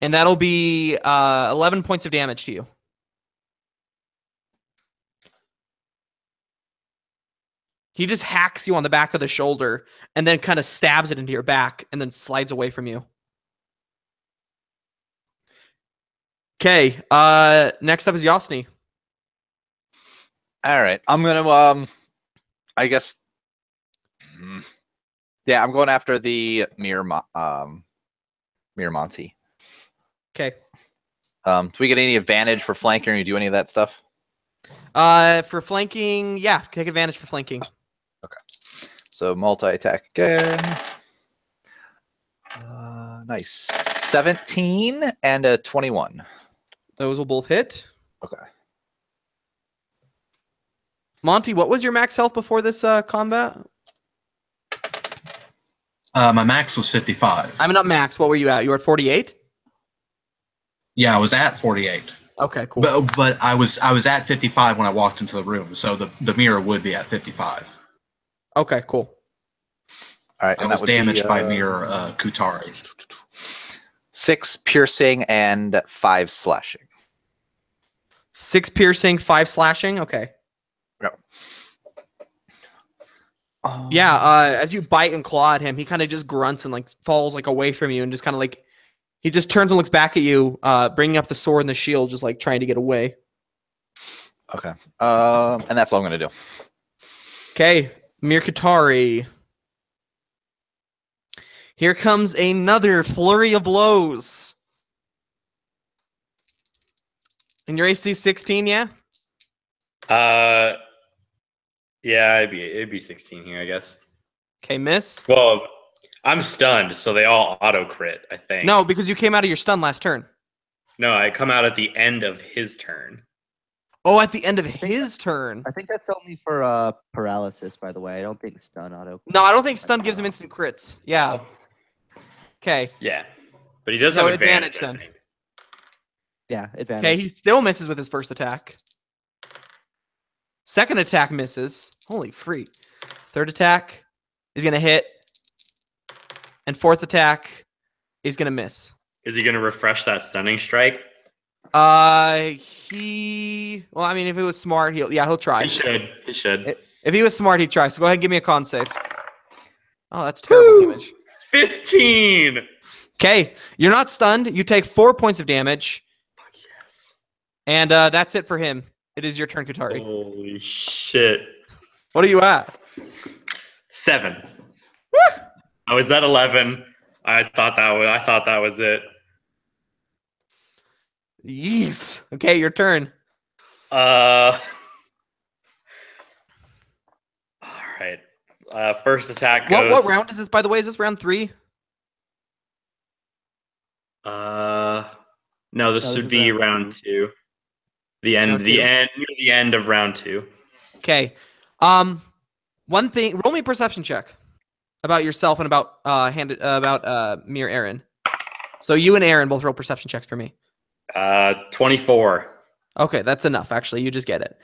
And that'll be 11 points of damage to you. He just hacks you on the back of the shoulder and then kind of stabs it into your back and then slides away from you. Okay, next up is Yosny. All right, I'm gonna I guess. Yeah, I'm going after the Miramonte. Okay. Do we get any advantage for flanking or you do any of that stuff? For flanking, yeah, take advantage for flanking. So multi-attack again. Nice. 17 and a 21. Those will both hit. Okay. Monty, what was your max health before this combat? My max was 55. I'm not max. What were you at? You were at 48? Yeah, I was at 48. Okay, cool. But I was at 55 when I walked into the room, so the mirror would be at 55. Okay, cool. All right. I was damaged by mirror Kutari. 6 piercing and 5 slashing. 6 piercing, 5 slashing. Okay. Yep. Yeah, as you bite and claw at him, he kind of just grunts and like falls like away from you and just kind of like he just turns and looks back at you, bringing up the sword and the shield, just like trying to get away. Okay. And that's all I'm gonna do. Okay, Mir Katari. Here comes another flurry of blows. And your AC 16, yeah? Yeah, it'd be 16 here, I guess. Okay, miss. Well, I'm stunned, so they all auto crit, I think. No, because you came out of your stun last turn. No, I come out at the end of his turn. Oh, at the end of his turn. I think that's only for paralysis, by the way. I don't think stun auto. No, I don't think stun gives him instant crits. Yeah. Okay. Yeah, but he does So have advantage advantage, I then. think. Yeah, advantage. Okay, he still misses with his first attack. Second attack misses. Holy freak. Third attack is going to hit. And fourth attack is going to miss. Is he going to refresh that stunning strike? Well, I mean, if he was smart, he'll try. He should. He should. If he was smart, he'd try. So go ahead and give me a con save. Oh, that's terrible damage. 15. Okay, you're not stunned. You take 4 points of damage. Fuck yes. And that's it for him. It is your turn, Katari. Holy shit. What are you at? 7. I was at 11. I thought that was it. Yeez. Okay, your turn. All right. First attack goes. What round is this, by the way? Is this round 3? No, this No, would is be round 2. The end, Round the 2? end, near the end of round 2. Okay. One thing. Roll me a perception check about yourself and about Mir Aaron. So you and Aaron both roll perception checks for me. 24. Okay, that's enough. Actually, you just get it.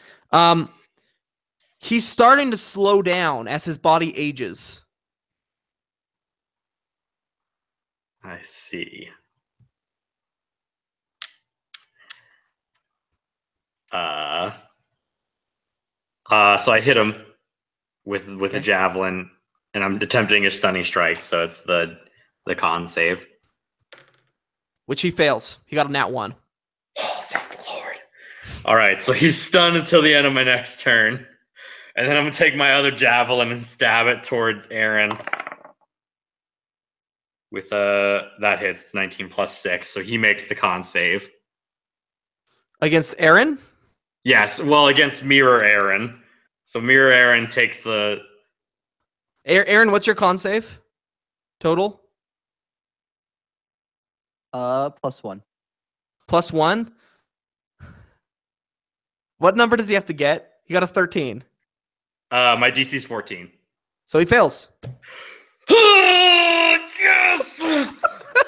He's starting to slow down as his body ages. I see. So I hit him with Okay. a javelin, and I'm attempting a stunning strike. So it's the con save. Which he fails. He got a nat 1. Oh, thank the Lord! All right, so he's stunned until the end of my next turn, and then I'm gonna take my other javelin and stab it towards Aaron. With that hits, it's 19 plus 6, so he makes the con save. Against Aaron? Yes, well, against Mirror Aaron. So Mirror Aaron takes the. Aaron, what's your con save? Total? +1. +1? What number does he have to get? He got a 13. My DC's 14. So he fails. Yes!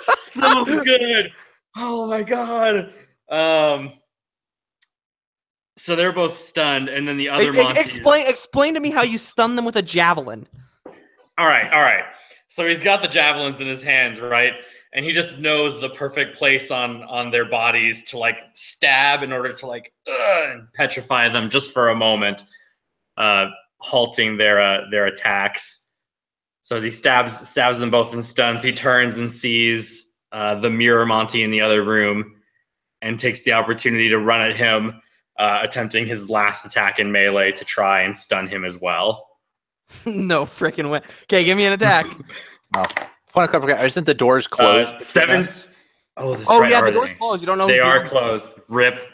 So good. Oh my god. So they're both stunned, and then the other Monty. Explain to me how you stun them with a javelin. All right. So he's got the javelins in his hands, right? And he just knows the perfect place on their bodies to like stab in order to like and petrify them just for a moment, halting their attacks. So as he stabs them both and stuns, he turns and sees the Mirror Monty in the other room and takes the opportunity to run at him, attempting his last attack in melee to try and stun him as well. No freaking way. Okay, give me an attack. Oh. Point of clarification, isn't the doors closed? between 7. us? Oh, that's Oh right. yeah, are the door's they? closed. You don't know They who's are behind. closed. Rip.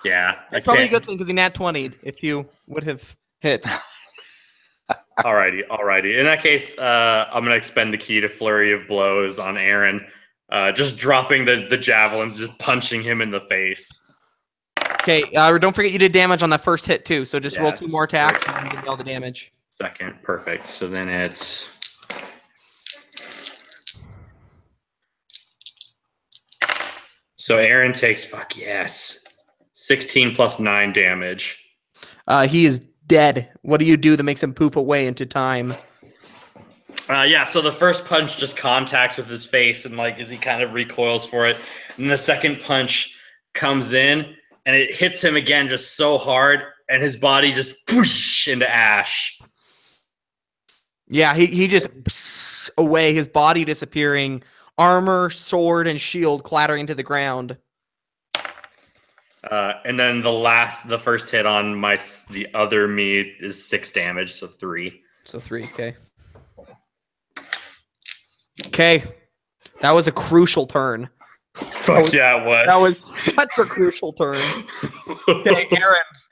Yeah. That's probably a good thing because he nat 20'd if you would have hit. Alrighty. In that case, I'm gonna expend the key to flurry of blows on Aaron. Just dropping the javelins, just punching him in the face. Okay, don't forget you did damage on that first hit too. So just roll Yeah, 2 more attacks great. and give me all the damage. Second, perfect. So then it's. So Aaron takes 16 plus 9 damage. He is dead. What do you do that makes him poof away into time? So the first punch just contacts with his face, and like as he kind of recoils for it, and the second punch comes in and it hits him again just so hard, and his body just whoosh into ash. Yeah, he just away, his body disappearing, armor, sword, and shield clattering to the ground. And then the first hit on the other me is 6 damage, so 3. So 3, okay. Okay. That was a crucial turn. Fuck yeah, it was. That was such a crucial turn. Okay,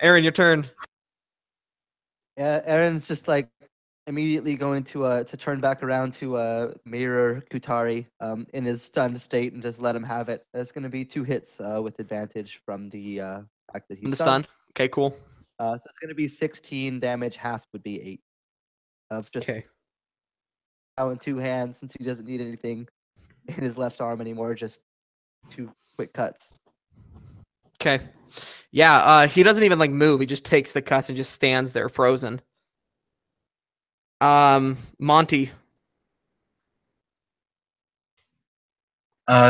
Aaron, your turn. Yeah, Aaron's just like immediately going to turn back around to mirror Kutari in his stunned state and just let him have it. That's going to be 2 hits with advantage from the fact that he's In the stunned. stun. Okay, cool. So it's going to be 16 damage. Half would be 8 of just now in 2 hands since he doesn't need anything in his left arm anymore. Just 2 quick cuts. Okay. Yeah, he doesn't even like move. He just takes the cuts and just stands there frozen. Monty.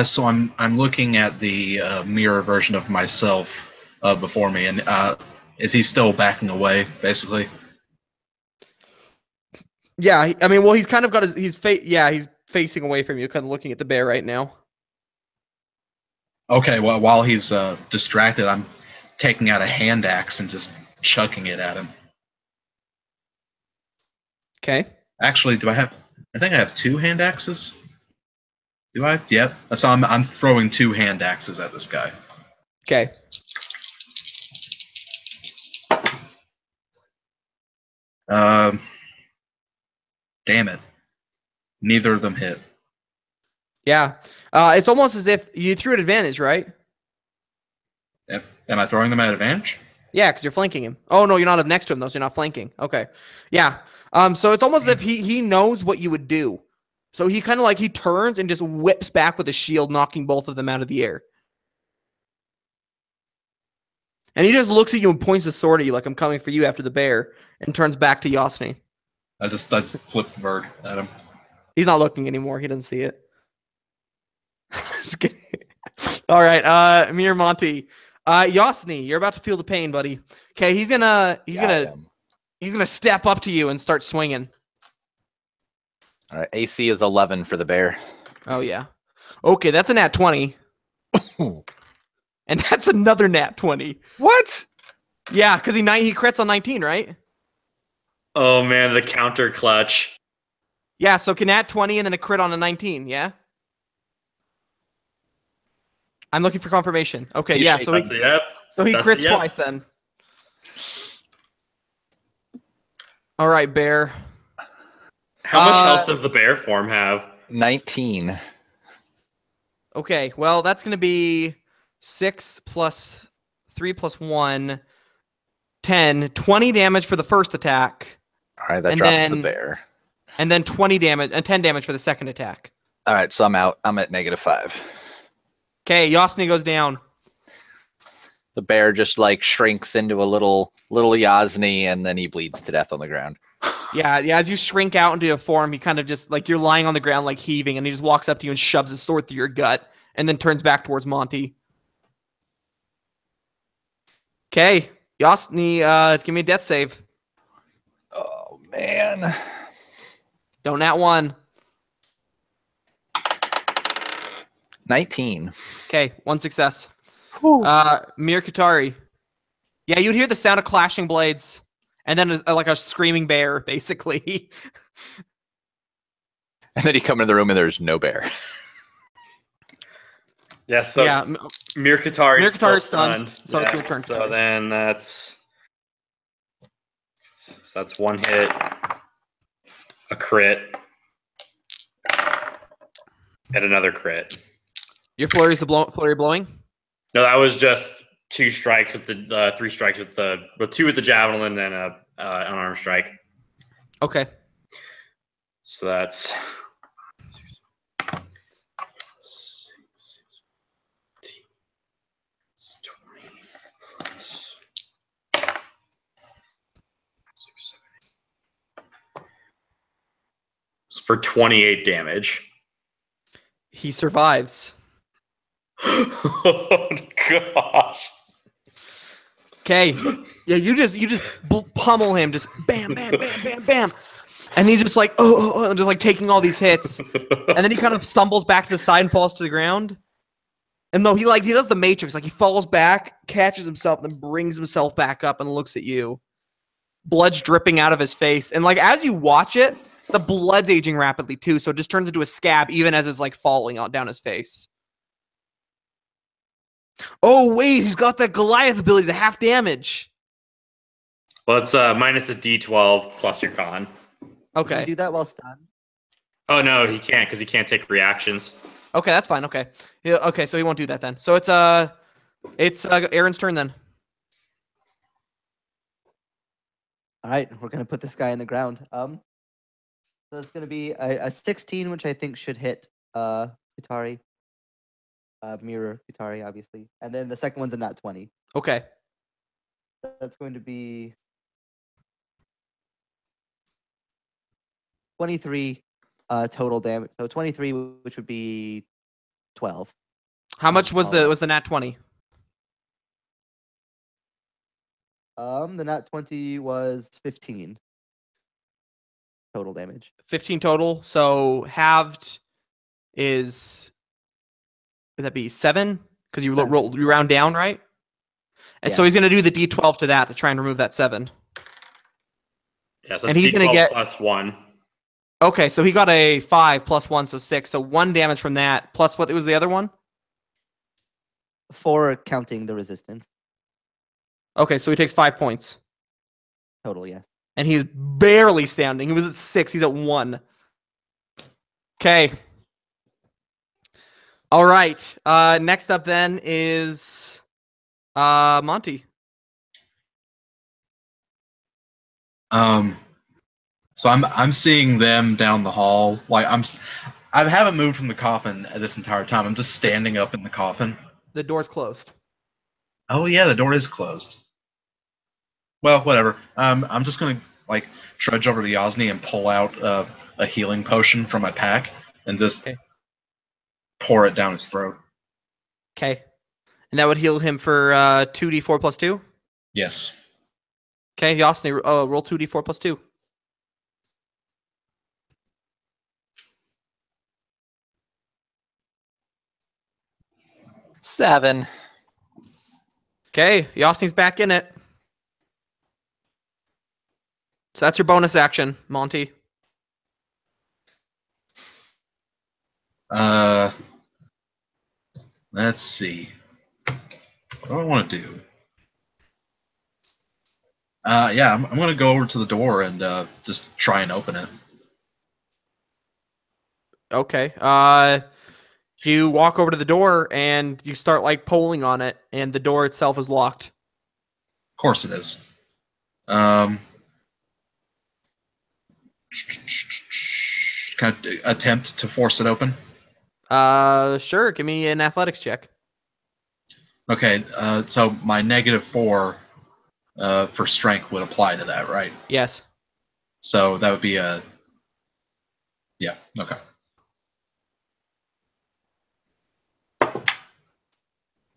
So I'm looking at the mirror version of myself before me, and is he still backing away, basically? Yeah, I mean, well, he's kind of got he's facing away from you, kind of looking at the bear right now. Okay, well, while he's distracted, I'm taking out a hand axe and just chucking it at him. Okay. Actually, I think I have 2 hand axes. Do I? Yep. So I'm throwing 2 hand axes at this guy. Okay. Damn it. Neither of them hit. Yeah. It's almost as if you threw an advantage, right? Am I throwing them at advantage? Yeah, because you're flanking him. Oh no, you're not up next to him though, so you're not flanking. Okay. Yeah. So it's almost as if he knows what you would do. So he kind of like he turns and just whips back with a shield, knocking both of them out of the air. And he just looks at you and points the sword at you like I'm coming for you after the bear, and turns back to Yasni. I just flip the bird at him. He's not looking anymore. He doesn't see it. Just kidding. All right, Mir Monty. Yasni, you're about to feel the pain, buddy. Okay, he's gonna step up to you and start swinging. All right, AC is 11 for the bear. Oh yeah. Okay, that's a nat 20. And that's another nat 20. What? Yeah, because he crits on 19, right? Oh man, the counter clutch. Yeah, so can nat 20 and then a crit on a 19, yeah? I'm looking for confirmation. Okay, yeah, so he crits twice then. All right, bear. How much health does the bear form have? 19. Okay, well, that's going to be 6 plus 3 plus 1, 10, 20 damage for the first attack. All right, that drops the bear. And then 20 damage and 10 damage for the second attack. All right, so I'm out. I'm at -5. Okay, Yasni goes down. The bear just like shrinks into a little Yasni, and then he bleeds to death on the ground. Yeah, as you shrink out into a form, he kind of just like you're lying on the ground like heaving, and he just walks up to you and shoves his sword through your gut, and then turns back towards Monty. Okay, Yasni, give me a death save. Oh man. Don't nat 1. 19. Okay, 1 success. Mir Katari. Yeah, you'd hear the sound of clashing blades, and then like a screaming bear, basically. And then you come into the room and there's no bear. Yeah, so yeah, Mir Katari's stunned. So yeah, it's your turn. So Katari. then that's 1 hit, a crit, and another crit. Your flurry is the flurry blowing? No, that was just 2 strikes with the 3 strikes with 2 with the javelin and an unarmed strike. Okay. So that's 20. It's for 28 damage. He survives. Oh gosh. Okay. Yeah, you just pummel him, just bam, bam, bam, bam, bam. And he's just like, and just like taking all these hits. And then he kind of stumbles back to the side and falls to the ground. And though he does the Matrix, like he falls back, catches himself, and then brings himself back up and looks at you. Blood's dripping out of his face. And like as you watch it, the blood's aging rapidly too, so it just turns into a scab even as it's like falling down his face. Oh wait, he's got that Goliath ability to half damage. Well, it's minus a D12 plus your con. Can Okay. you do that while stunned? Oh no, he can't because he can't take reactions. Okay, that's fine. Okay. Yeah, okay, so he won't do that then. So it's Aaron's turn then. All right, we're gonna put this guy in the ground. So it's gonna be a 16, which I think should hit Katari. Mirror Katari, obviously, and then the second one's a nat 20. Okay. That's going to be 23 total damage. So 23, which would be 12. How much was the nat 20? The nat 20 was 15 total damage. 15 total. So halved is would that be 7? Because you you round down, right? And so he's gonna do the D12 to that to try and remove that 7. Yeah, so and he's gonna get +1. Okay, so he got a 5 plus 1, so 6. So 1 damage from that. Plus what was the other one? 4 counting the resistance. Okay, so he takes 5 points. Total, yes. And he's barely standing. He was at 6. He's at 1. Okay. All right. Next up then is Monty. So I'm seeing them down the hall. Like I haven't moved from the coffin this entire time. I'm just standing up in the coffin. The door's closed. Oh yeah, the door is closed. Well, whatever. I'm just gonna like trudge over to Yasni and pull out a healing potion from my pack and just Okay. pour it down his throat. Okay. And that would heal him for 2d4 plus 2? Yes. Okay, Yasni, roll 2d4 plus 2. Seven. Okay, Yasni's back in it. So that's your bonus action, Monty. Let's see. What do I want to do? Yeah, I'm gonna go over to the door and just try and open it. Okay. You walk over to the door and you start like pulling on it, and the door itself is locked. Of course it is. Can I attempt to force it open? Sure. Give me an athletics check. Okay, so my -4 for strength would apply to that, right? Yes. So that would be a... Yeah, okay.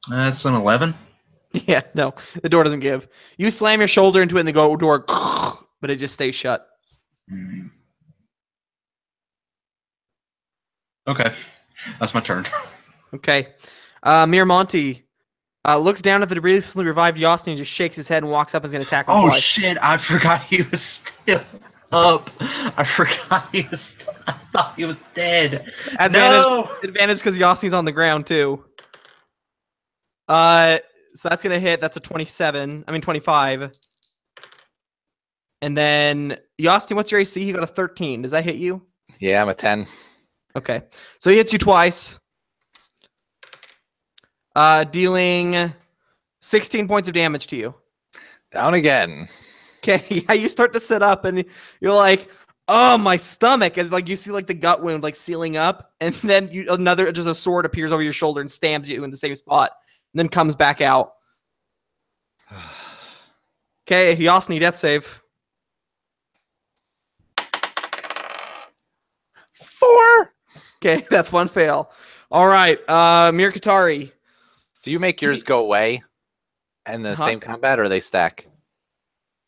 That's an 11. Yeah. No, the door doesn't give. You slam your shoulder into it, and the door, but it just stays shut. Mm. Okay, that's my turn. Okay. Miramonte looks down at the recently revived Yasni and just shakes his head and walks up and is going to attack him Oh twice. shit, I forgot he was still up. I forgot he was... I thought he was dead. Advantage because Yasni's on the ground too. So that's gonna hit. That's a 25. And then Yasni, what's your AC? He got a 13. Does that hit you? Yeah, I'm a 10. Okay. So he hits you twice. Dealing 16 points of damage to you. Down again. Okay, yeah, you start to sit up and you're like, oh, my stomach. As like you see like the gut wound like sealing up, and then just a sword appears over your shoulder and stabs you in the same spot, and then comes back out. Okay, Yasni, death save. 4. Okay, that's one fail. All right, Mirkatari. Do you make yours go away in the same combat, or they stack?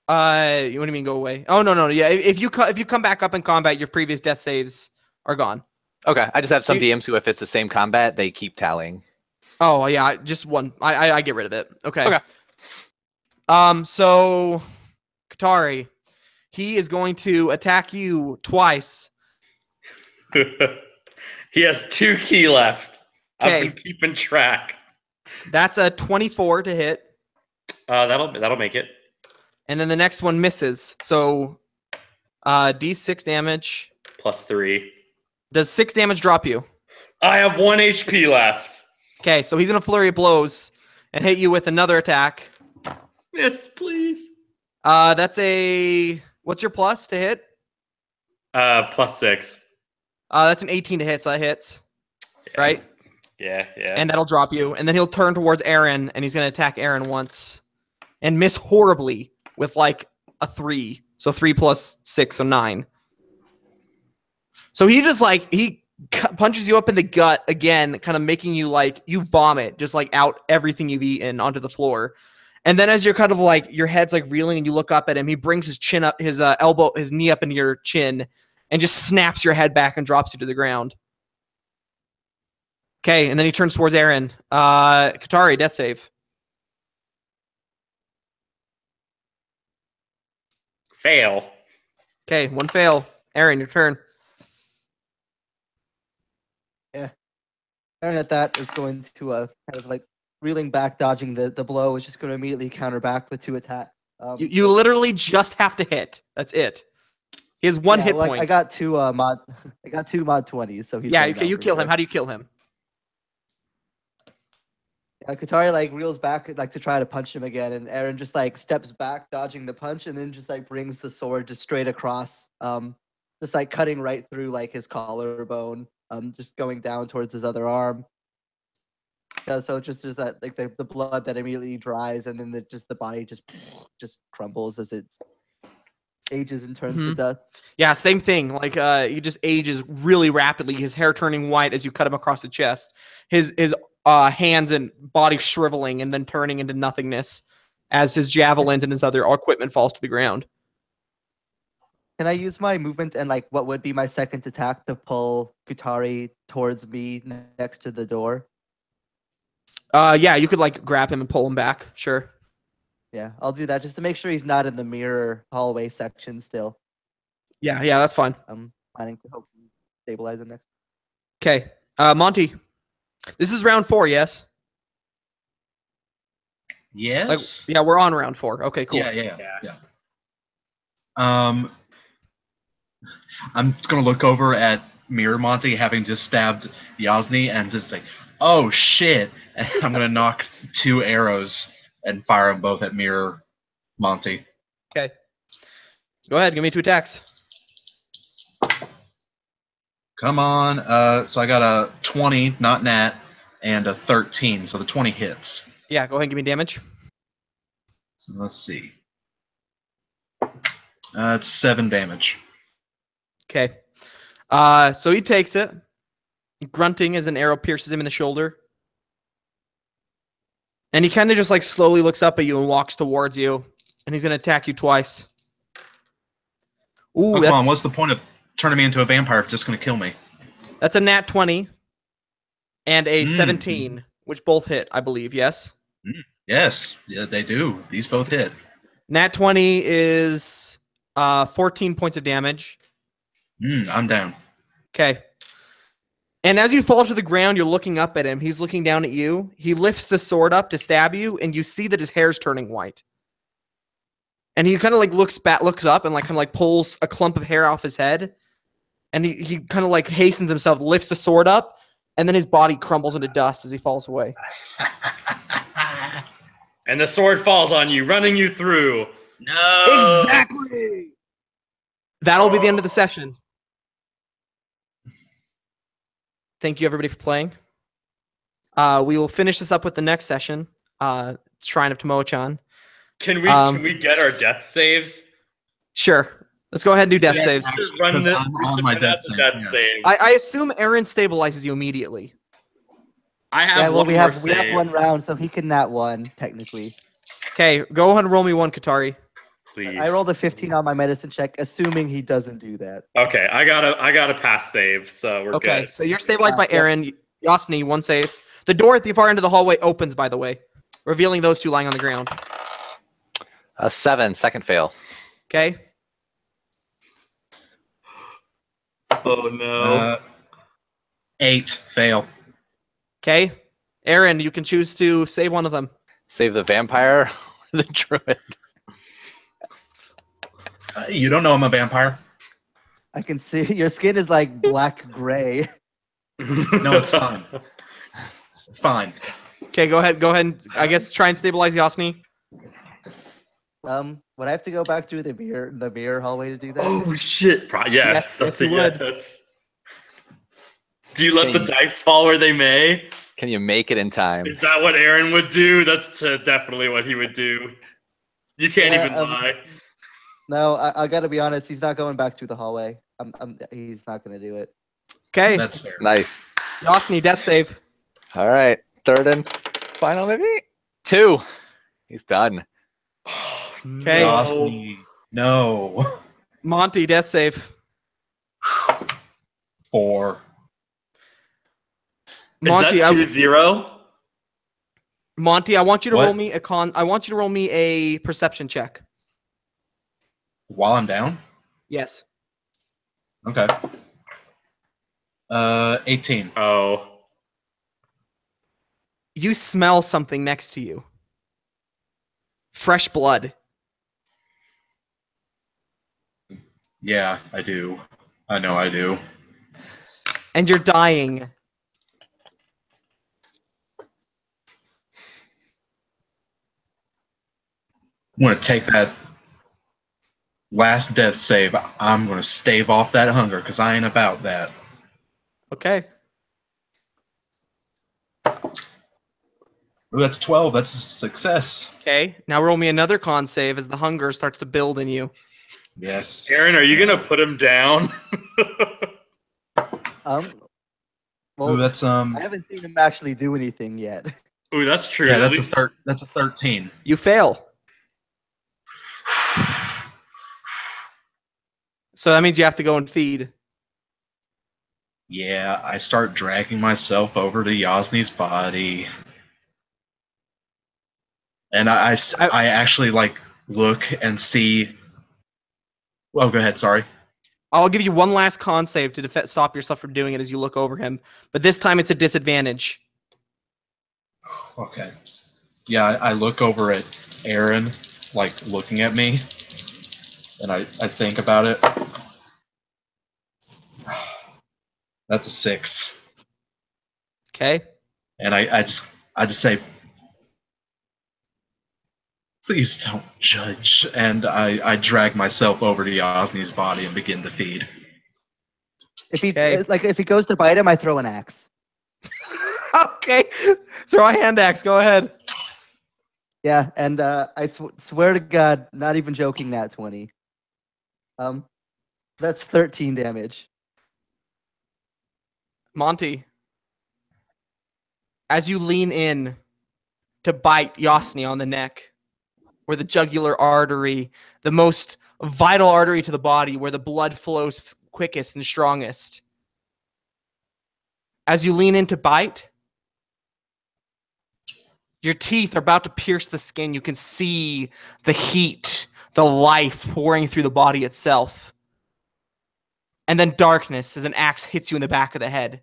What do you mean go away? Oh no. Yeah, if you come back up in combat, your previous death saves are gone. Okay, I just have some DMs who, if it's the same combat, they keep tallying. Oh yeah, just one. I get rid of it. Okay. Okay. So Katari, he is going to attack you twice. He has 2 key left. Okay. I've been keeping track. That's a 24 to hit. That'll make it. And then the next one misses. So D6 damage. +3. Does 6 damage drop you? I have 1 HP left. Okay, so he's gonna flurry of blows and hit you with another attack. Yes, please. That's a... What's your plus to hit? +6. That's an 18 to hit, so that hits. Yeah. Right? Yeah. And that'll drop you. And then he'll turn towards Aaron, and he's going to attack Aaron once. And miss horribly with, like, a 3. So 3 plus 6, so 9. So he just, like, he punches you up in the gut again, kind of making you, like, you vomit, just, like, out everything you've eaten onto the floor. And then as you're kind of, like, your head's, like, reeling and you look up at him, he brings his chin up, his his knee up into your chin, and just snaps your head back and drops you to the ground. Okay, and then he turns towards Aaron. Katari, death save. Fail. Okay, one fail. Aaron, your turn. Yeah. Aaron at that is going to kind of like reeling back, dodging the blow, is just going to immediately counter back with 2 attacks. You literally just have to hit. That's it. He has 1 hit point. I got 2 mod 20s, so he's yeah. going Okay, down you for kill him. sure. How do you kill him? Katari like reels back like to try to punch him again, and Aaron just like steps back, dodging the punch, and then just like brings the sword just straight across, just like cutting right through like his collarbone, just going down towards his other arm. Yeah, so just there's that like the blood that immediately dries, and then the body just crumbles as it ages and turns to dust. Yeah, same thing. Like he just ages really rapidly. His hair turning white as you cut him across the chest. His hands and body shriveling and then turning into nothingness as his javelins and his other equipment falls to the ground. Can I use my movement and like what would be my second attack to pull Kutari towards me next to the door? Yeah, you could like grab him and pull him back. Sure. Yeah, I'll do that just to make sure he's not in the mirror hallway section still. Yeah, that's fine. I'm planning to hopefully stabilize him next. Okay. Monty, this is round 4, yes? Yes. Yeah, we're on round 4. Okay, cool. Yeah. I'm gonna look over at Mirror Monty having just stabbed Yasni and just like, oh shit! And I'm gonna knock 2 arrows and fire them both at Mirror Monty. Okay. Go ahead, give me 2 attacks. Come on. So I got a 20, not nat, and a 13. So the 20 hits. Yeah, go ahead and give me damage. So let's see. It's 7 damage. Okay. So he takes it, grunting as an arrow pierces him in the shoulder. And he kind of just like slowly looks up at you and walks towards you. And he's going to attack you twice. Ooh, Oh, come on. What's the point of turning me into a vampire if it's just going to kill me? That's a nat 20 and a 17, which both hit, I believe, yes? Yes, yeah, they do. These both hit. Nat 20 is 14 points of damage. I'm down. Okay. And as you fall to the ground, you're looking up at him. He's looking down at you. He lifts the sword up to stab you, and you see that his hair's turning white. And he kind of like looks up and like kind of like pulls a clump of hair off his head. And he kind of like hastens himself, lifts the sword up, and then his body crumbles into dust as he falls away. And the sword falls on you, running you through. No! Exactly! That'll be the end of the session. Thank you, everybody, for playing. We will finish this up with the next session, Shrine of Tamoachan. Can we get our death saves? Sure. Let's go ahead and do death saves. Run this. I'm on my death save. I assume Aaron stabilizes you immediately. I have Yeah, well, one we more have save. 1 round, so he can nat 1 technically. Okay, go ahead and roll me 1, Katari. Please. I rolled a 15 on my medicine check, assuming he doesn't do that. Okay, I got a pass save, so we're Okay, good. so you're stabilized by Yep. Aaron. Yasni, 1 save. The door at the far end of the hallway opens, by the way, revealing those 2 lying on the ground. A 7, second fail. Okay. Oh no. 8, fail. Okay. Aaron, you can choose to save one of them. Save the vampire or the druid? You don't know I'm a vampire. I can see your skin is like black gray. No, it's fine. It's fine. Okay, go ahead and I guess try and stabilize Yasni. Would I have to go back through the mirror hallway to do that? Oh shit! Yes, you would. Do you let the dice fall where they may? Can you make it in time? Is that what Aaron would do? That's definitely what he would do. You can't Yeah, even lie. No, I gotta be honest. He's not going back through the hallway. He's not gonna do it. Okay. That's fair. Nice. Yasni, death save. All right. Third and final, maybe? 2. He's done. Okay. Yasni, no. Monty, death save. 4. Monty, Is that 2-0? Monty, I want you to What? roll me I want you to roll me a perception check. While I'm down? Yes. Okay. 18. Oh. You smell something next to you. Fresh blood. Yeah, I do. I know I do. And you're dying. I'm going to take that last death save. I'm going to stave off that hunger because I ain't about that. Okay. Ooh, that's 12. That's a success. Okay. Now roll me another con save as the hunger starts to build in you. Yes. Aaron, are you gonna put him down? Well, Ooh, that's I haven't seen him actually do anything yet. Ooh, that's true. yeah, At that's least- that's a 13. You fail. So that means you have to go and feed. Yeah, I start dragging myself over to Yasni's body. And I actually like look and see. Oh, go ahead. Sorry. I'll give you one last con save to stop yourself from doing it as you look over him. But this time it's a disadvantage. Okay. Yeah, I look over at Aaron, like looking at me, and I think about it. That's a 6. Okay. And I just say, please don't judge. And I drag myself over to Yasni's body and begin to feed. If he Okay. if he goes to bite him, I throw an axe. Okay. Throw a hand axe. Go ahead. Yeah, and I swear to God, not even joking, nat 20. That's 13 damage. Monty, as you lean in to bite Yasni on the neck, where the jugular artery, the most vital artery to the body, where the blood flows quickest and strongest. As you lean in to bite, your teeth are about to pierce the skin. You can see the heat, the life pouring through the body itself. And then darkness as an axe hits you in the back of the head,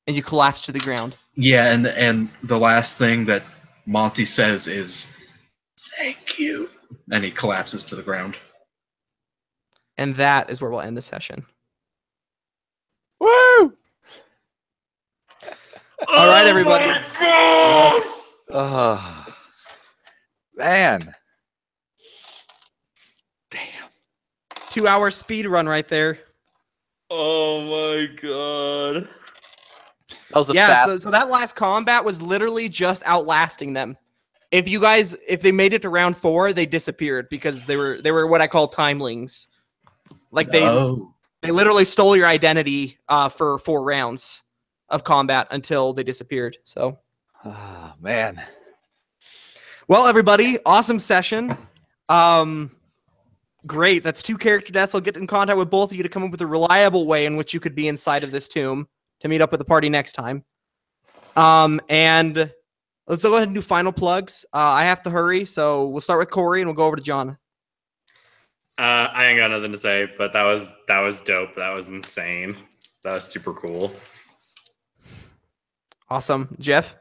and you collapse to the ground. Yeah, and the last thing that Monty says is, "Thank you," and he collapses to the ground. And that is where we'll end the session. Woo! All right, everybody. Oh my God! Oh, man. Damn. 2-hour speed run right there. Oh my God! That was a Yeah, fast. so that last combat was literally just outlasting them. If they made it to round 4, they disappeared because they were what I call timelings. Like they Oh, literally stole your identity for 4 rounds of combat until they disappeared. So, Oh, man. well, everybody, awesome session. Great. That's 2 character deaths. I'll get in contact with both of you to come up with a reliable way in which you could be inside of this tomb to meet up with the party next time. And let's go ahead and do final plugs. I have to hurry, so we'll start with Corey and we'll go over to John. I ain't got nothing to say, but that was dope. That was insane. That was super cool. Awesome. Jeff?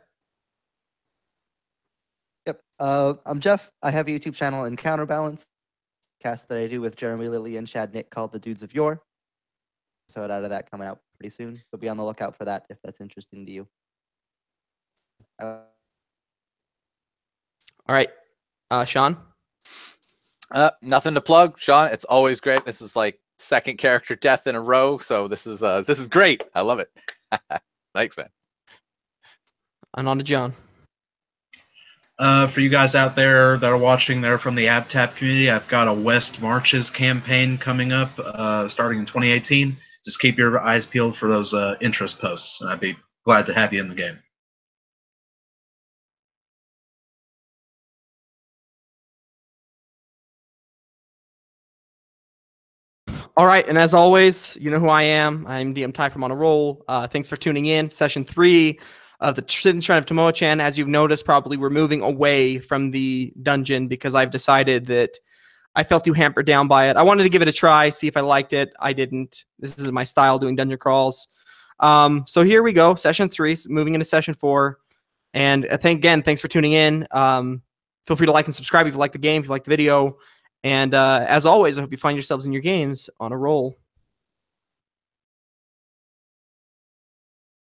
Yep. I'm Jeff. I have a YouTube channel in Counterbalance, cast that I do with Jeremy, Lilly, and Chad Nick called The Dudes of Yore. So out of that coming out pretty soon. So be on the lookout for that if that's interesting to you. All right. Sean? Nothing to plug, Sean. It's always great. This is like 2nd character death in a row, so this is great. I love it. Thanks, man. And on to John. for you guys out there that are watching there from the AbTap community, I've got a West Marches campaign coming up starting in 2018. Just keep your eyes peeled for those interest posts, and I'd be glad to have you in the game. All right, and as always, you know who I am. I'm DM Ty from On a Roll. Thanks for tuning in. Session 3 of the Shrine of Tamoachan. As you've noticed, probably we're moving away from the dungeon because I've decided that I felt too hampered down by it. I wanted to give it a try, see if I liked it. I didn't. This is my style, doing dungeon crawls. So here we go, Session 3, moving into Session 4. And thanks for tuning in. Feel free to like and subscribe if you like the game, if you like the video. And as always, I hope you find yourselves in your games on a roll.